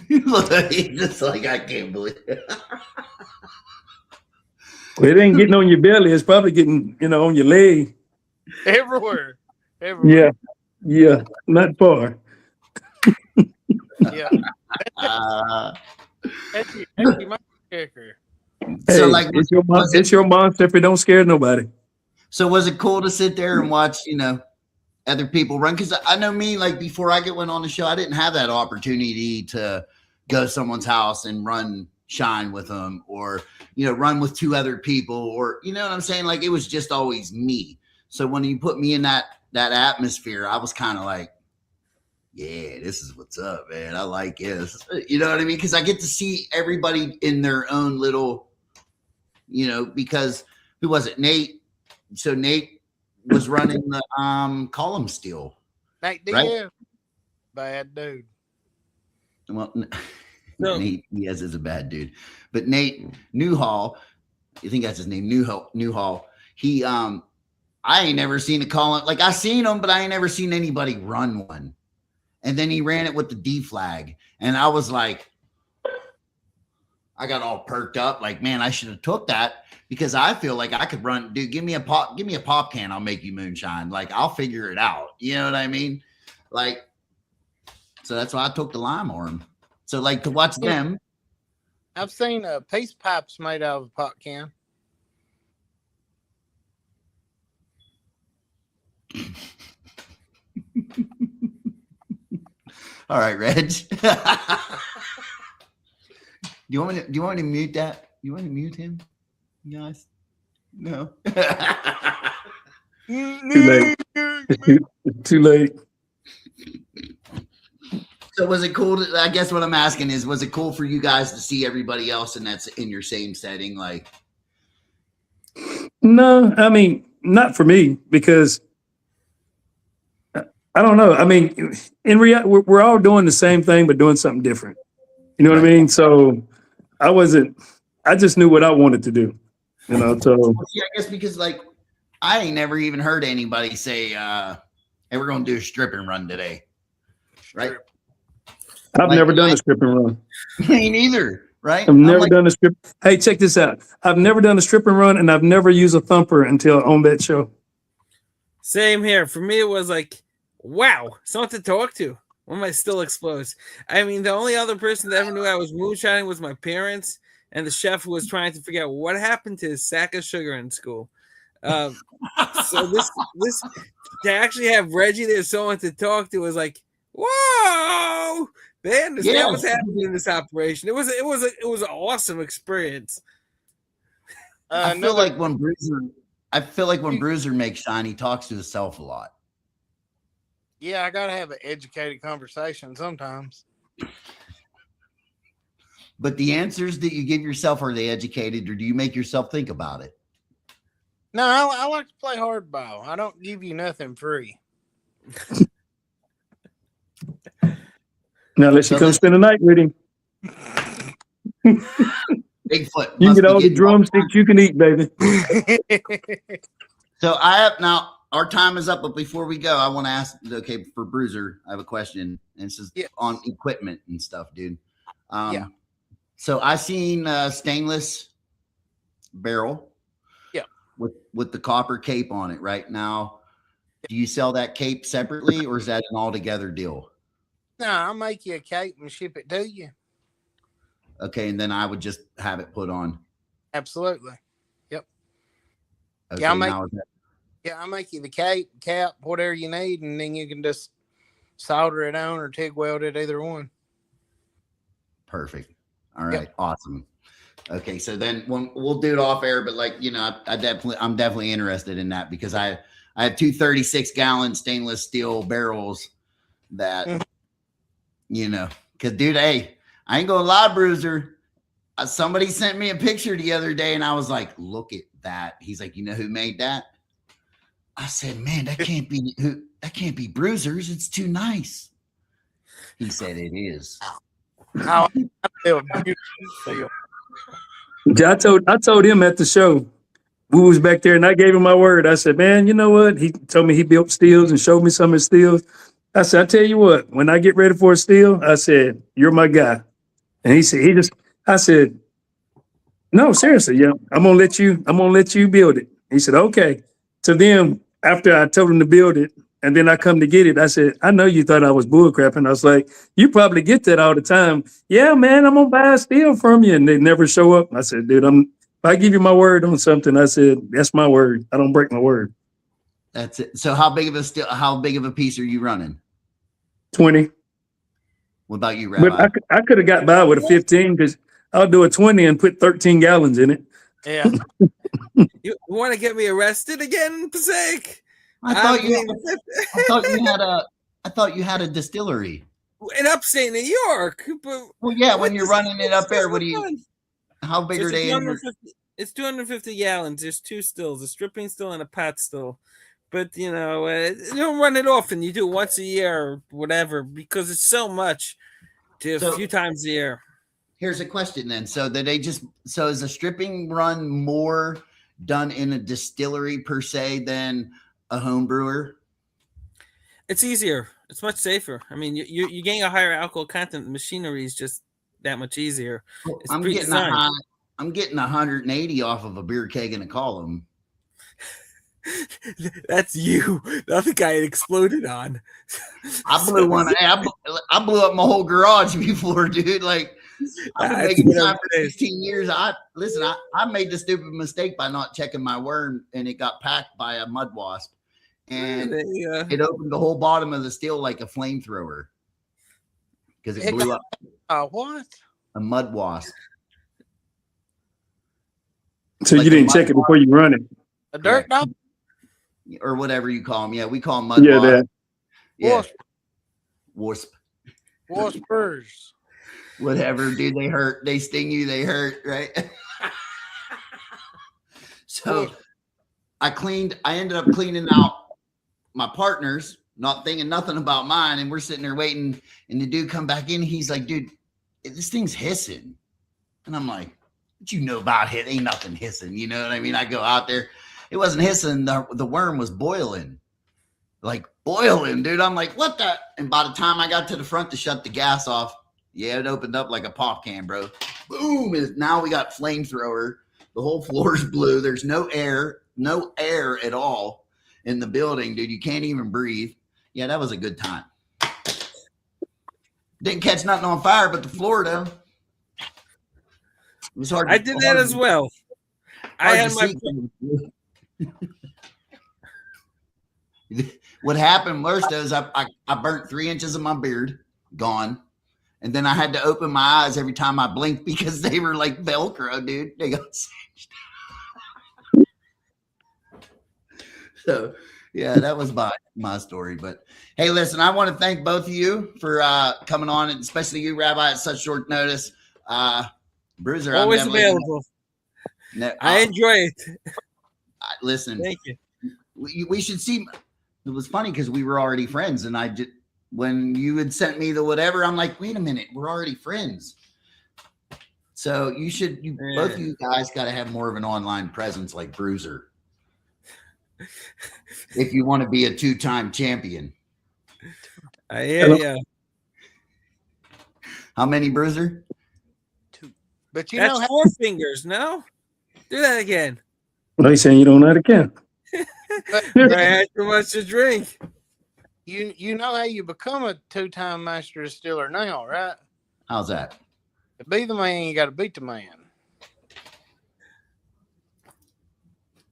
He's just like, I can't believe it. Well, it ain't getting on your belly. It's probably getting, on your leg. Everywhere. Yeah, not far. Yeah. That's your kicker. Hey, So like, it's your monster if it don't scare nobody. So was it cool to sit there and watch, other people run? Because I know me, like before I went on the show, I didn't have that opportunity to go to someone's house and run shine with them, or run with two other people, or you know what I'm saying? Like it was just always me. So when you put me in that atmosphere, I was kind of like, yeah, this is what's up, man. I like this. You know what I mean? Because I get to see everybody in their own little, because who was it? Nate. So Nate was running the column steel. Nate Diaz, right? Bad dude. Well, Nate Diaz is a bad dude, but Nate Newhall, I think that's his name, Newhall. He, I ain't never seen a column. Like I seen him, but I ain't never seen anybody run one. And then he ran it with the D flag, and I was like, I got all perked up, like, man, I should have took that. Because I feel like I could run, dude. Give me a pop can. I'll make you moonshine. Like I'll figure it out. You know what I mean? Like, so that's why I took the lime arm. So like to watch them. I've seen peace pipes made out of a pop can. All right, Reg. Do you want me to mute that? You want to mute him? Guys, no. Too late. Too late. So was it cool? I guess what I'm asking is, was it cool for you guys to see everybody else and that's in your same setting? Like, no, I mean, not for me, because I don't know. I mean, in reality, we're all doing the same thing, but doing something different. You know what I mean? So I just knew what I wanted to do. So I guess because like I ain't never even heard anybody say, "Hey, we're gonna do a strip and run today," right? I've never done a strip and run. Me neither, right? I've never done a strip. Hey, check this out. I've never done a strip and run, and I've never used a thumper until on that show. Same here. For me, it was like, wow, someone to talk to. When my still explodes. I mean, the only other person that ever knew I was moonshining was my parents. And the chef was trying to figure out what happened to his sack of sugar in school. So this to actually have Reggie there, someone to talk to, was like, whoa! They understand what's happening in this operation. It was an awesome experience. I feel like when Bruiser makes shine, he talks to himself a lot. Yeah, I gotta have an educated conversation sometimes. But the answers that you give yourself, are they educated, or do you make yourself think about it? No, I like to play hardball. I don't give you nothing free. Now, unless you come spend the night with him. Bigfoot. You get all the drumsticks you can eat, baby. So now our time is up, but before we go, I want to ask, okay, for Bruiser, I have a question, and this is on equipment and stuff, dude. So I seen stainless barrel, with the copper cape on it. Right now, do you sell that cape separately, or is that an altogether deal? No, I'll make you a cape and ship it to you. Okay, and then I would just have it put on. Absolutely. Yep. Okay, I'll make you the cape, cap, whatever you need, and then you can just solder it on or TIG weld it, either one. Perfect. All right. Awesome. Okay. So then we'll do it off air, but I'm definitely interested in that, because I have 2 36-gallon stainless steel barrels that, cause dude, hey, I ain't gonna lie, Bruiser. Somebody sent me a picture the other day and I was like, look at that. He's like, you know who made that? I said, man, that can't be Bruiser's. It's too nice. He said it is. I told him at the show, we was back there and I gave him my word. I said, man, you know what? He told me he built steels and showed me some of his steels. I said, I tell you what, when I get ready for a steel, I said, you're my guy. And he said, I said, no, seriously, yeah, I'm gonna let you build it. He said, okay. So then after I told him to build it, and then I come to get it, I said, I know you thought I was bullcrapping. I was like, you probably get that all the time. Yeah, man, I'm gonna buy a steel from you. And they never show up. I said, dude, if I give you my word on something, I said, that's my word. I don't break my word. That's it. So how big of a piece are you running? 20. What about you, Rabbi? But I could have got by with a 15 because I'll do a 20 and put 13 gallons in it. Yeah. You want to get me arrested again, Passaic? I thought you had a distillery in upstate New York. But well, yeah, when you're running it up there, how big are they? It's 250 gallons. There's 2 stills, a stripping still and a pat still. But you don't run it often. You do it once a year or whatever because it's so much. A few times a year. Here's a question then. So is a stripping run more done in a distillery per se than a home brewer? It's easier. It's much safer. I mean, you're getting a higher alcohol content. The machinery is just that much easier. I'm getting 180 off of a beer keg and a column. That's you. The other guy it exploded on. I blew one. I blew up my whole garage before, dude. Like I've been making time for 16 years. I made the stupid mistake by not checking my worm, and it got packed by a mud wasp, and it opened the whole bottom of the still like a flamethrower because it blew up. What? A mud wasp. So like you didn't check it before you run it. A dirt dog? Or whatever you call them. Yeah, we call them mud wasps. That. Yeah. Wasp. Waspers. Whatever, dude. They hurt. They sting you. They hurt, right? So I ended up cleaning out my partners, not thinking nothing about mine. And we're sitting there waiting. And the dude come back in. He's like, dude, this thing's hissing. And I'm like, what you know about it? Ain't nothing hissing. You know what I mean? I go out there. It wasn't hissing. The worm was boiling. Like boiling, dude. I'm like, what the? And by the time I got to the front to shut the gas off, yeah, it opened up like a pop can, bro. Boom. And now we got flamethrower. The whole floor's blue. There's no air at all in the building, dude. You can't even breathe. Yeah, that was a good time. Didn't catch nothing on fire, but the floor, though. It was hard. I did that as well. I had my. What happened worst is I burnt 3 inches of my beard, gone. And then I had to open my eyes every time I blinked because they were like Velcro, dude. They got singed. So, yeah, that was my story. But, hey, listen, I want to thank both of you for coming on, and especially you, Rabbi, at such short notice. Bruiser, always available. I enjoy it. Listen. Thank you. We should see. It was funny because we were already friends, and I did. When you had sent me the whatever, I'm like, wait a minute, we're already friends. So both of you guys got to have more of an online presence like Bruiser, if you want to be a 2-time champion. Yeah. How many, Bruiser? 2. But that's 4 fingers. No, do that again. Well, he's saying you don't know how to count. I had too much to drink. You know how you become a 2-time master distiller now, right? How's that? To be the man, you got to beat the man.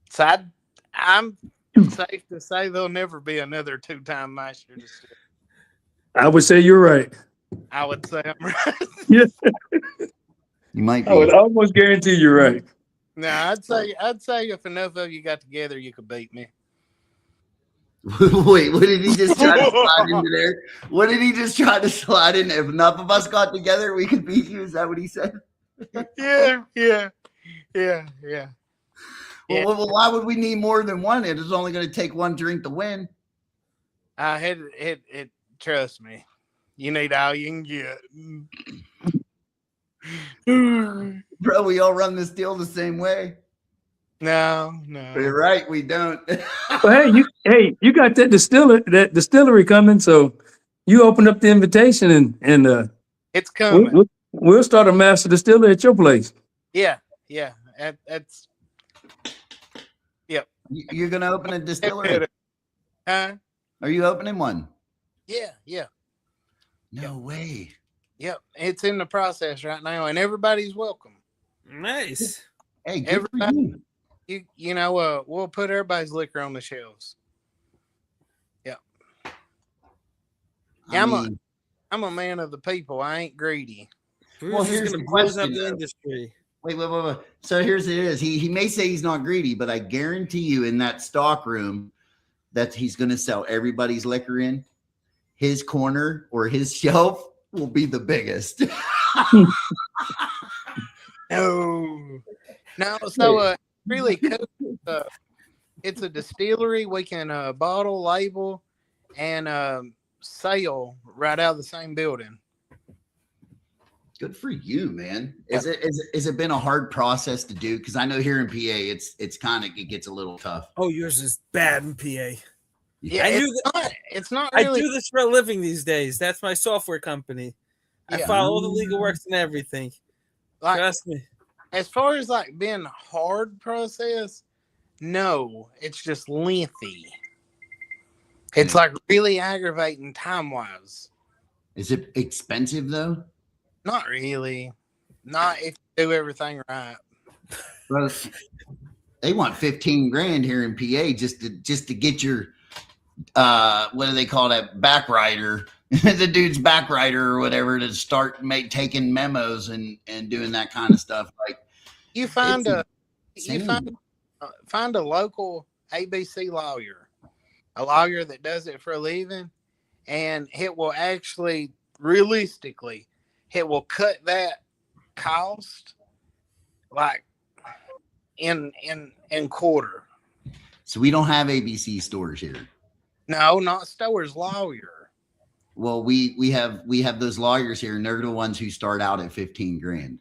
So I'm safe to say there'll never be another 2-time master distiller. I would say you're right. I would say I'm right. Yeah. You might be. I would almost guarantee you're right. No, I'd say if enough of you got together, you could beat me. Wait, what did he just try to slide into there? What did he just try to slide in? If enough of us got together, we could beat you. Is that what he said? Yeah. Well, why would we need more than one? It is only going to take one drink to win. It trust me. You need all you can get. Bro, we all run this deal the same way. No. You're right. We don't. Well, you got that distillery coming, so you open up the invitation and it's coming. We'll start a Master Distiller at your place. Yeah. That's. Yep. You're gonna open a distillery? Huh? Are you opening one? Yeah. No way. Yep. It's in the process right now, and everybody's welcome. Nice. Hey, good for you. We'll put everybody's liquor on the shelves. Yeah. I'm a man of the people. I ain't greedy. Well, here's the question. The industry. Wait. So here's it is. He may say he's not greedy, but I guarantee you in that stock room that he's going to sell everybody's liquor in, his corner or his shelf will be the biggest. No. So really cool. It's a distillery. We can bottle, label, and sell right out of the same building. Good for you, man. Has it been a hard process to do? Because I know here in PA, it gets a little tough. Oh, yours is bad in PA. Yeah, it's not I really. do this for a living these days. That's my software company. I follow all the legal works and everything. Trust me. As far as like being a hard process, no, it's just lengthy. It's like really aggravating time wise. Is it expensive though? Not really. Not if you do everything right. Well, they want 15 grand here in PA just to get your what do they call that, back rider? The dude's back rider or whatever, to start taking memos and doing that kind of stuff. Like you find a local ABC lawyer, a lawyer that does it for a living, and it will actually realistically it will cut that cost like in quarter. So we don't have ABC stores here. No, not stores, lawyer. Well, we have those lawyers here, and they're the ones who start out at 15 grand.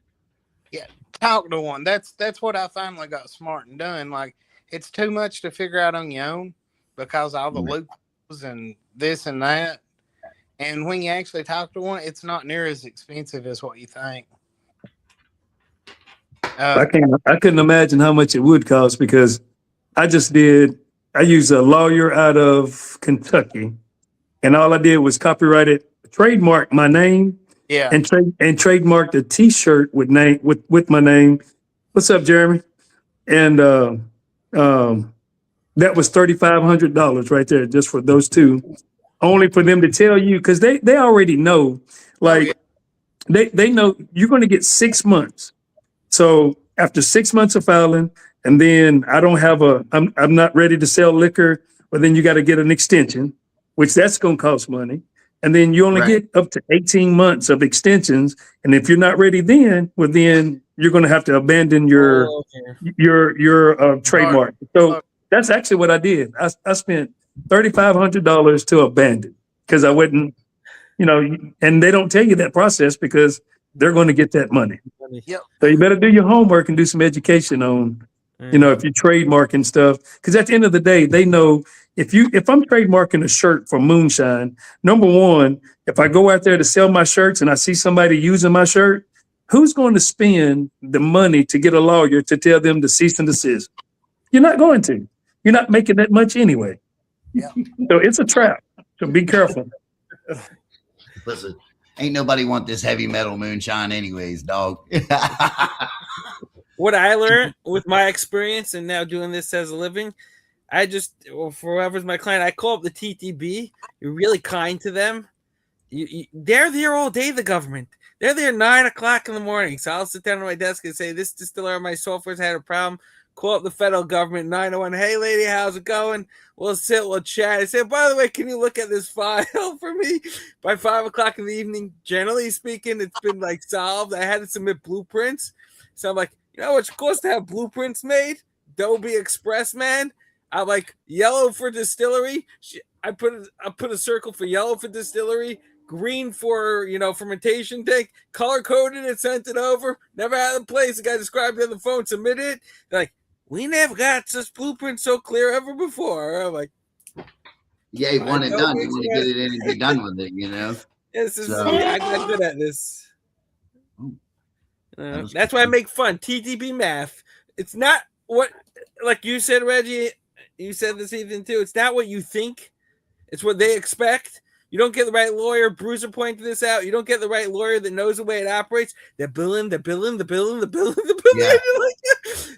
Yeah, talk to one. That's what I finally got smart and done. Like, it's too much to figure out on your own because all the loopholes and this and that. And when you actually talk to one, it's not near as expensive as what you think. I couldn't imagine how much it would cost, because I used a lawyer out of Kentucky, and all I did was trademark my name, and trademarked a T-shirt with my name. What's up, Jeremy? And that was $3,500 right there, just for those two. Only for them to tell you, because they already know, like they know you're going to get 6 months. So after 6 months of filing, and then I'm not ready to sell liquor, but then you got to get an extension, which that's going to cost money. And then you only get up to 18 months of extensions. And if you're not ready then, well, then you're going to have to abandon your trademark. So that's actually what I did. I spent $3,500 to abandon, because I wouldn't, and they don't tell you that process because they're going to get that money. Yep. So you better do your homework and do some education on, if you trademark and stuff, because at the end of the day, they know if I'm trademarking a shirt for Moonshine, number one, if I go out there to sell my shirts and I see somebody using my shirt, who's going to spend the money to get a lawyer to tell them to cease and desist? You're not going to. You're not making that much anyway. Yeah. So it's a trap. So be careful. Listen, ain't nobody want this heavy metal moonshine anyways, dog. What I learned with my experience and now doing this as a living, for whoever's my client, I call up the TTB. You're really kind to them. They're there all day, the government. They're there 9 o'clock in the morning. So I'll sit down at my desk and say, this distiller on my software's had a problem. Call up the federal government, 901. Hey, lady, how's it going? We'll sit, we'll chat. I said, by the way, can you look at this file for me? By 5 o'clock in the evening, generally speaking, it's been like solved. I had to submit blueprints. So I'm like, you know what it costs to have blueprints made? Dolby Express, man. I'm like, yellow for distillery. I put a circle for yellow for distillery, green for, fermentation tank, color coded it, sent it over. Never had a place. The guy described it on the phone, submitted it. They're like, we never got such blueprint so clear ever before. I'm like, yeah, you want it done. You want to get it in and be done with it, you know? Yes, So, I got good at this. That's why I make fun. TTB math. It's not what, like you said, Reggie, you said this evening too. It's not what you think. It's what they expect. You don't get the right lawyer. Bruiser pointed this out. You don't get the right lawyer that knows the way it operates. They're billing. Yeah.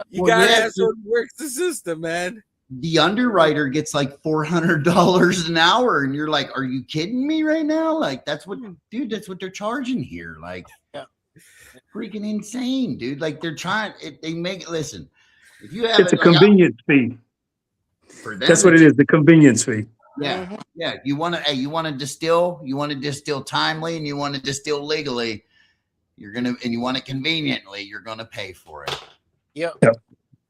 You gotta have someone who works the system, man. The underwriter gets like $400 an hour, and you're like, "Are you kidding me right now?" Like, that's what they're charging here. Like, freaking insane, dude. Like, they're trying. They make it. Listen, if you have it's a convenience fee. For them, that's what it is. The convenience fee. Yeah, yeah. You want to distill. You want to distill timely, and you want to distill legally. You want it conveniently. You're gonna pay for it. Yep.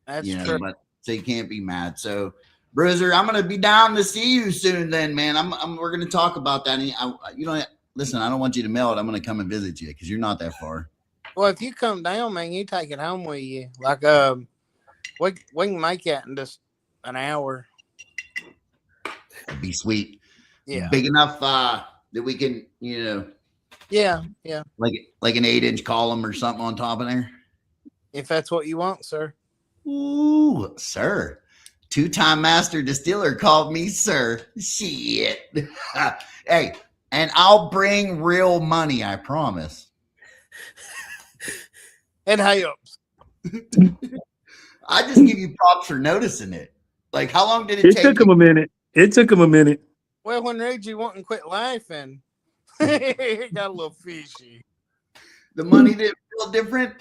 That's true. But so you can't be mad. So, Bruiser, I'm gonna be down to see you soon. Then, man, we're gonna talk about that. And you don't listen. I don't want you to mail it. I'm gonna come and visit you because you're not that far. Well, if you come down, man, you take it home with you. Like, we can make it in just an hour. That'd be sweet. Yeah. Big enough that we can, Yeah. Like an 8-inch column or something on top of there. If that's what you want, sir. Ooh, sir. 2-time Master Distiller called me sir. Shit. Hey, and I'll bring real money, I promise. It helps. I just give you props for noticing it. Like, how long did it take? It took him a minute. Well, when Reggie wouldn't quit laughing, it got a little fishy. The money didn't feel different?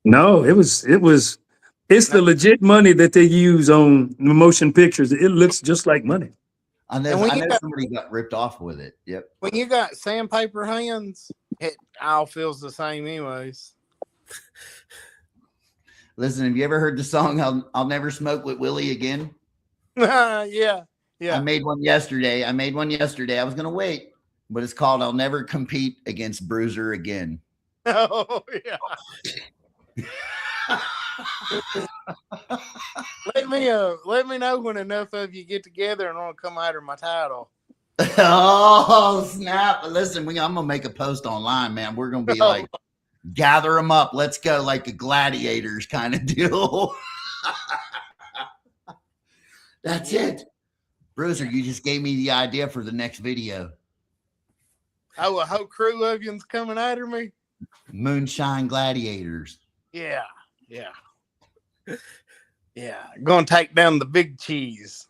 No, it's the legit money that they use on the motion pictures. It looks just like money. I know somebody got ripped off with it. Yep. When you got sandpaper hands, it all feels the same anyways. Listen, have you ever heard the song I'll Never Smoke with Willie Again? Yeah. I made one yesterday. I was going to wait, but it's called I'll Never Compete Against Bruiser Again. Oh, yeah. Let me know when enough of you get together and want to come out of my title. Oh, snap. Listen, I'm going to make a post online, man. We're going to be like, gather them up. Let's go, like a gladiators kind of deal. That's it. Bruiser, you just gave me the idea for the next video. Oh, a whole crew of you's coming after me? Moonshine gladiators. Yeah. Gonna take down the big cheese.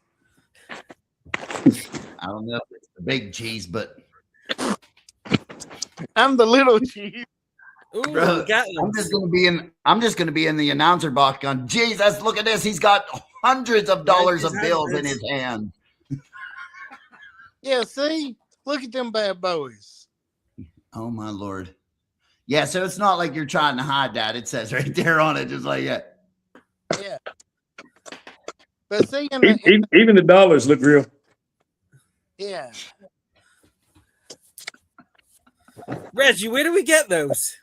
I don't know if it's the big cheese, but I'm the little cheese. Ooh, bro, I'm just gonna be in the announcer box going, Jesus, look at this. He's got hundreds of dollars of bills in his hand. Yeah, see? Look at them bad boys. Oh my Lord. Yeah, so it's not like you're trying to hide that. It says right there on it, just like that. Yeah. But see, even the dollars look real. Yeah. Reggie, where do we get those?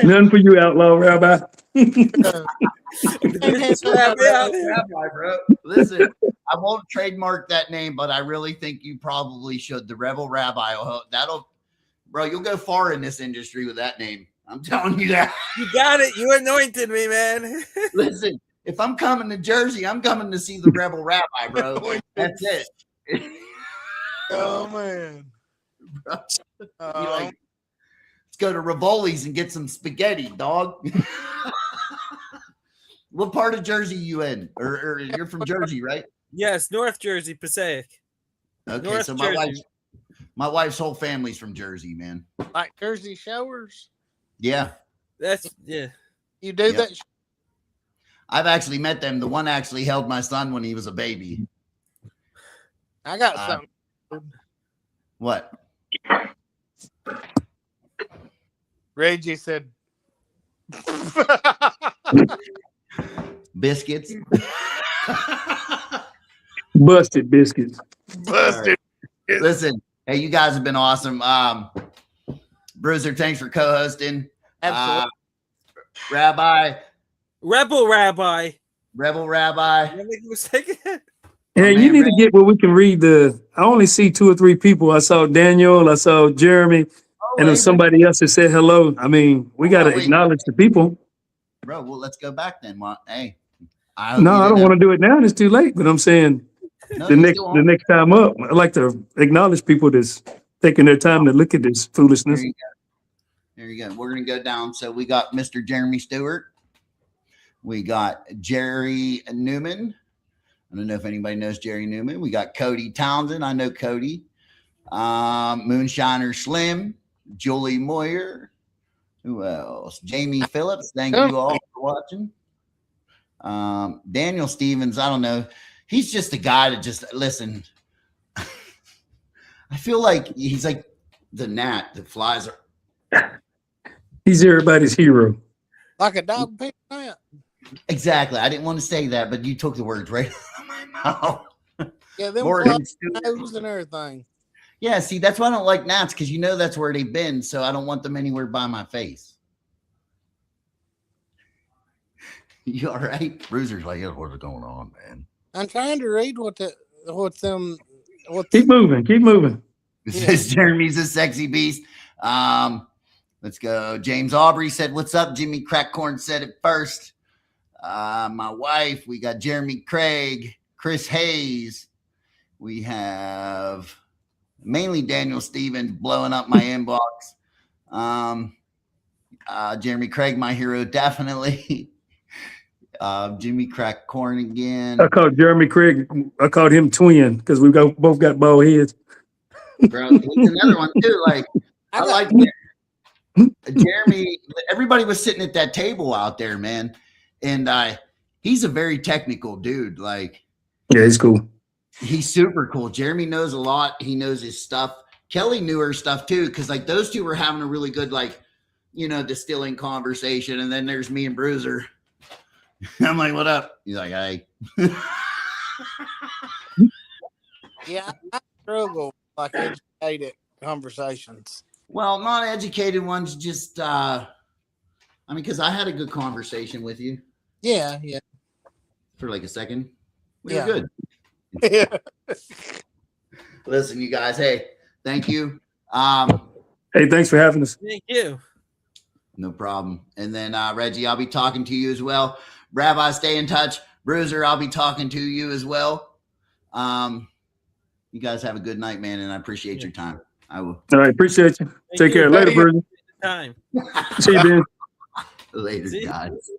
None for you, outlaw rabbi. Rabbi, bro. Listen, I won't trademark that name, but I really think you probably should. The Rebel Rabbi. Bro, you'll go far in this industry with that name. I'm telling you that. You got it. You anointed me, man. Listen, if I'm coming to Jersey, I'm coming to see the Rebel Rabbi, bro. That's it. Oh, man. Let's go to Rivoli's and get some spaghetti, dog. What part of Jersey you in? Or you're from Jersey, right? Yes, North Jersey, Passaic. Okay, North so Jersey. my wife's whole family's from Jersey, man. Like Jersey Shores? Yeah. You do that? I've actually met them. The one actually held my son when he was a baby. I got something. What? Reggie said biscuits. Busted biscuits. Busted. Right. Listen, hey, you guys have been awesome. Bruiser, thanks for co-hosting. Absolutely. Rabbi, Rebel Rabbi. Rebel Rabbi. Am I making a mistake? Yeah, you need to get where we can read I only see 2 or 3 people. I saw Daniel, I saw Jeremy, and there's somebody else that said hello. I mean, we got to acknowledge the people. Bro, well, let's go back then. Well, hey, I don't want to do it now. It's too late. But I'm saying the next time up, I like to acknowledge people that's taking their time to look at this foolishness. There you go. We're going to go down. So we got Mr. Jeremy Stewart. We got Jerry Newman. I don't know if anybody knows Jerry Newman. We got Cody Townsend. I know Cody. Moonshiner Slim. Julie Moyer. Who else? Jamie Phillips. Thank you all for watching. Daniel Stevens. I don't know. He's just a guy that just listen. I feel like he's like the gnat that flies. He's everybody's hero. Like a dog picked gnat. Exactly. I didn't want to say that, but you took the words right out of my mouth. Yeah, them nose and everything. Yeah, see, that's why I don't like gnats, because you know that's where they've been, so I don't want them anywhere by my face. You all right? Bruiser's like, what's going on, man? I'm trying to read what's keep moving. It says Jeremy's a sexy beast. Let's go. James Aubrey said, what's up? Jimmy Crackcorn said it first. My wife, we got Jeremy Craig, Chris Hayes. We have mainly Daniel Stevens blowing up my inbox. Jeremy Craig, my hero, definitely. Jimmy Crackcorn again. I called Jeremy Craig. I called him twin because we both got bald heads. Bro, he's another one too. Like I like Jeremy. Everybody was sitting at that table out there, man, and he's a very technical dude. Like, yeah, he's cool. He's super cool. Jeremy knows a lot. He knows his stuff. Kelly knew her stuff too, because like those two were having a really good distilling conversation, and then there's me and Bruiser. I'm like, what up? He's like, hey. Yeah, I struggle like educated conversations. Well, not educated ones, just because I had a good conversation with you. Yeah. For like a second. We were good. Yeah. Listen, you guys, hey, thank you. Hey, thanks for having us. Thank you. No problem. And then Reggie, I'll be talking to you as well. Rabbi, stay in touch. Bruiser, I'll be talking to you as well. You guys have a good night, man, and I appreciate your time. I will. All right, appreciate you. Take care. Later, Bruiser. Time. See you, Ben. Later, guys.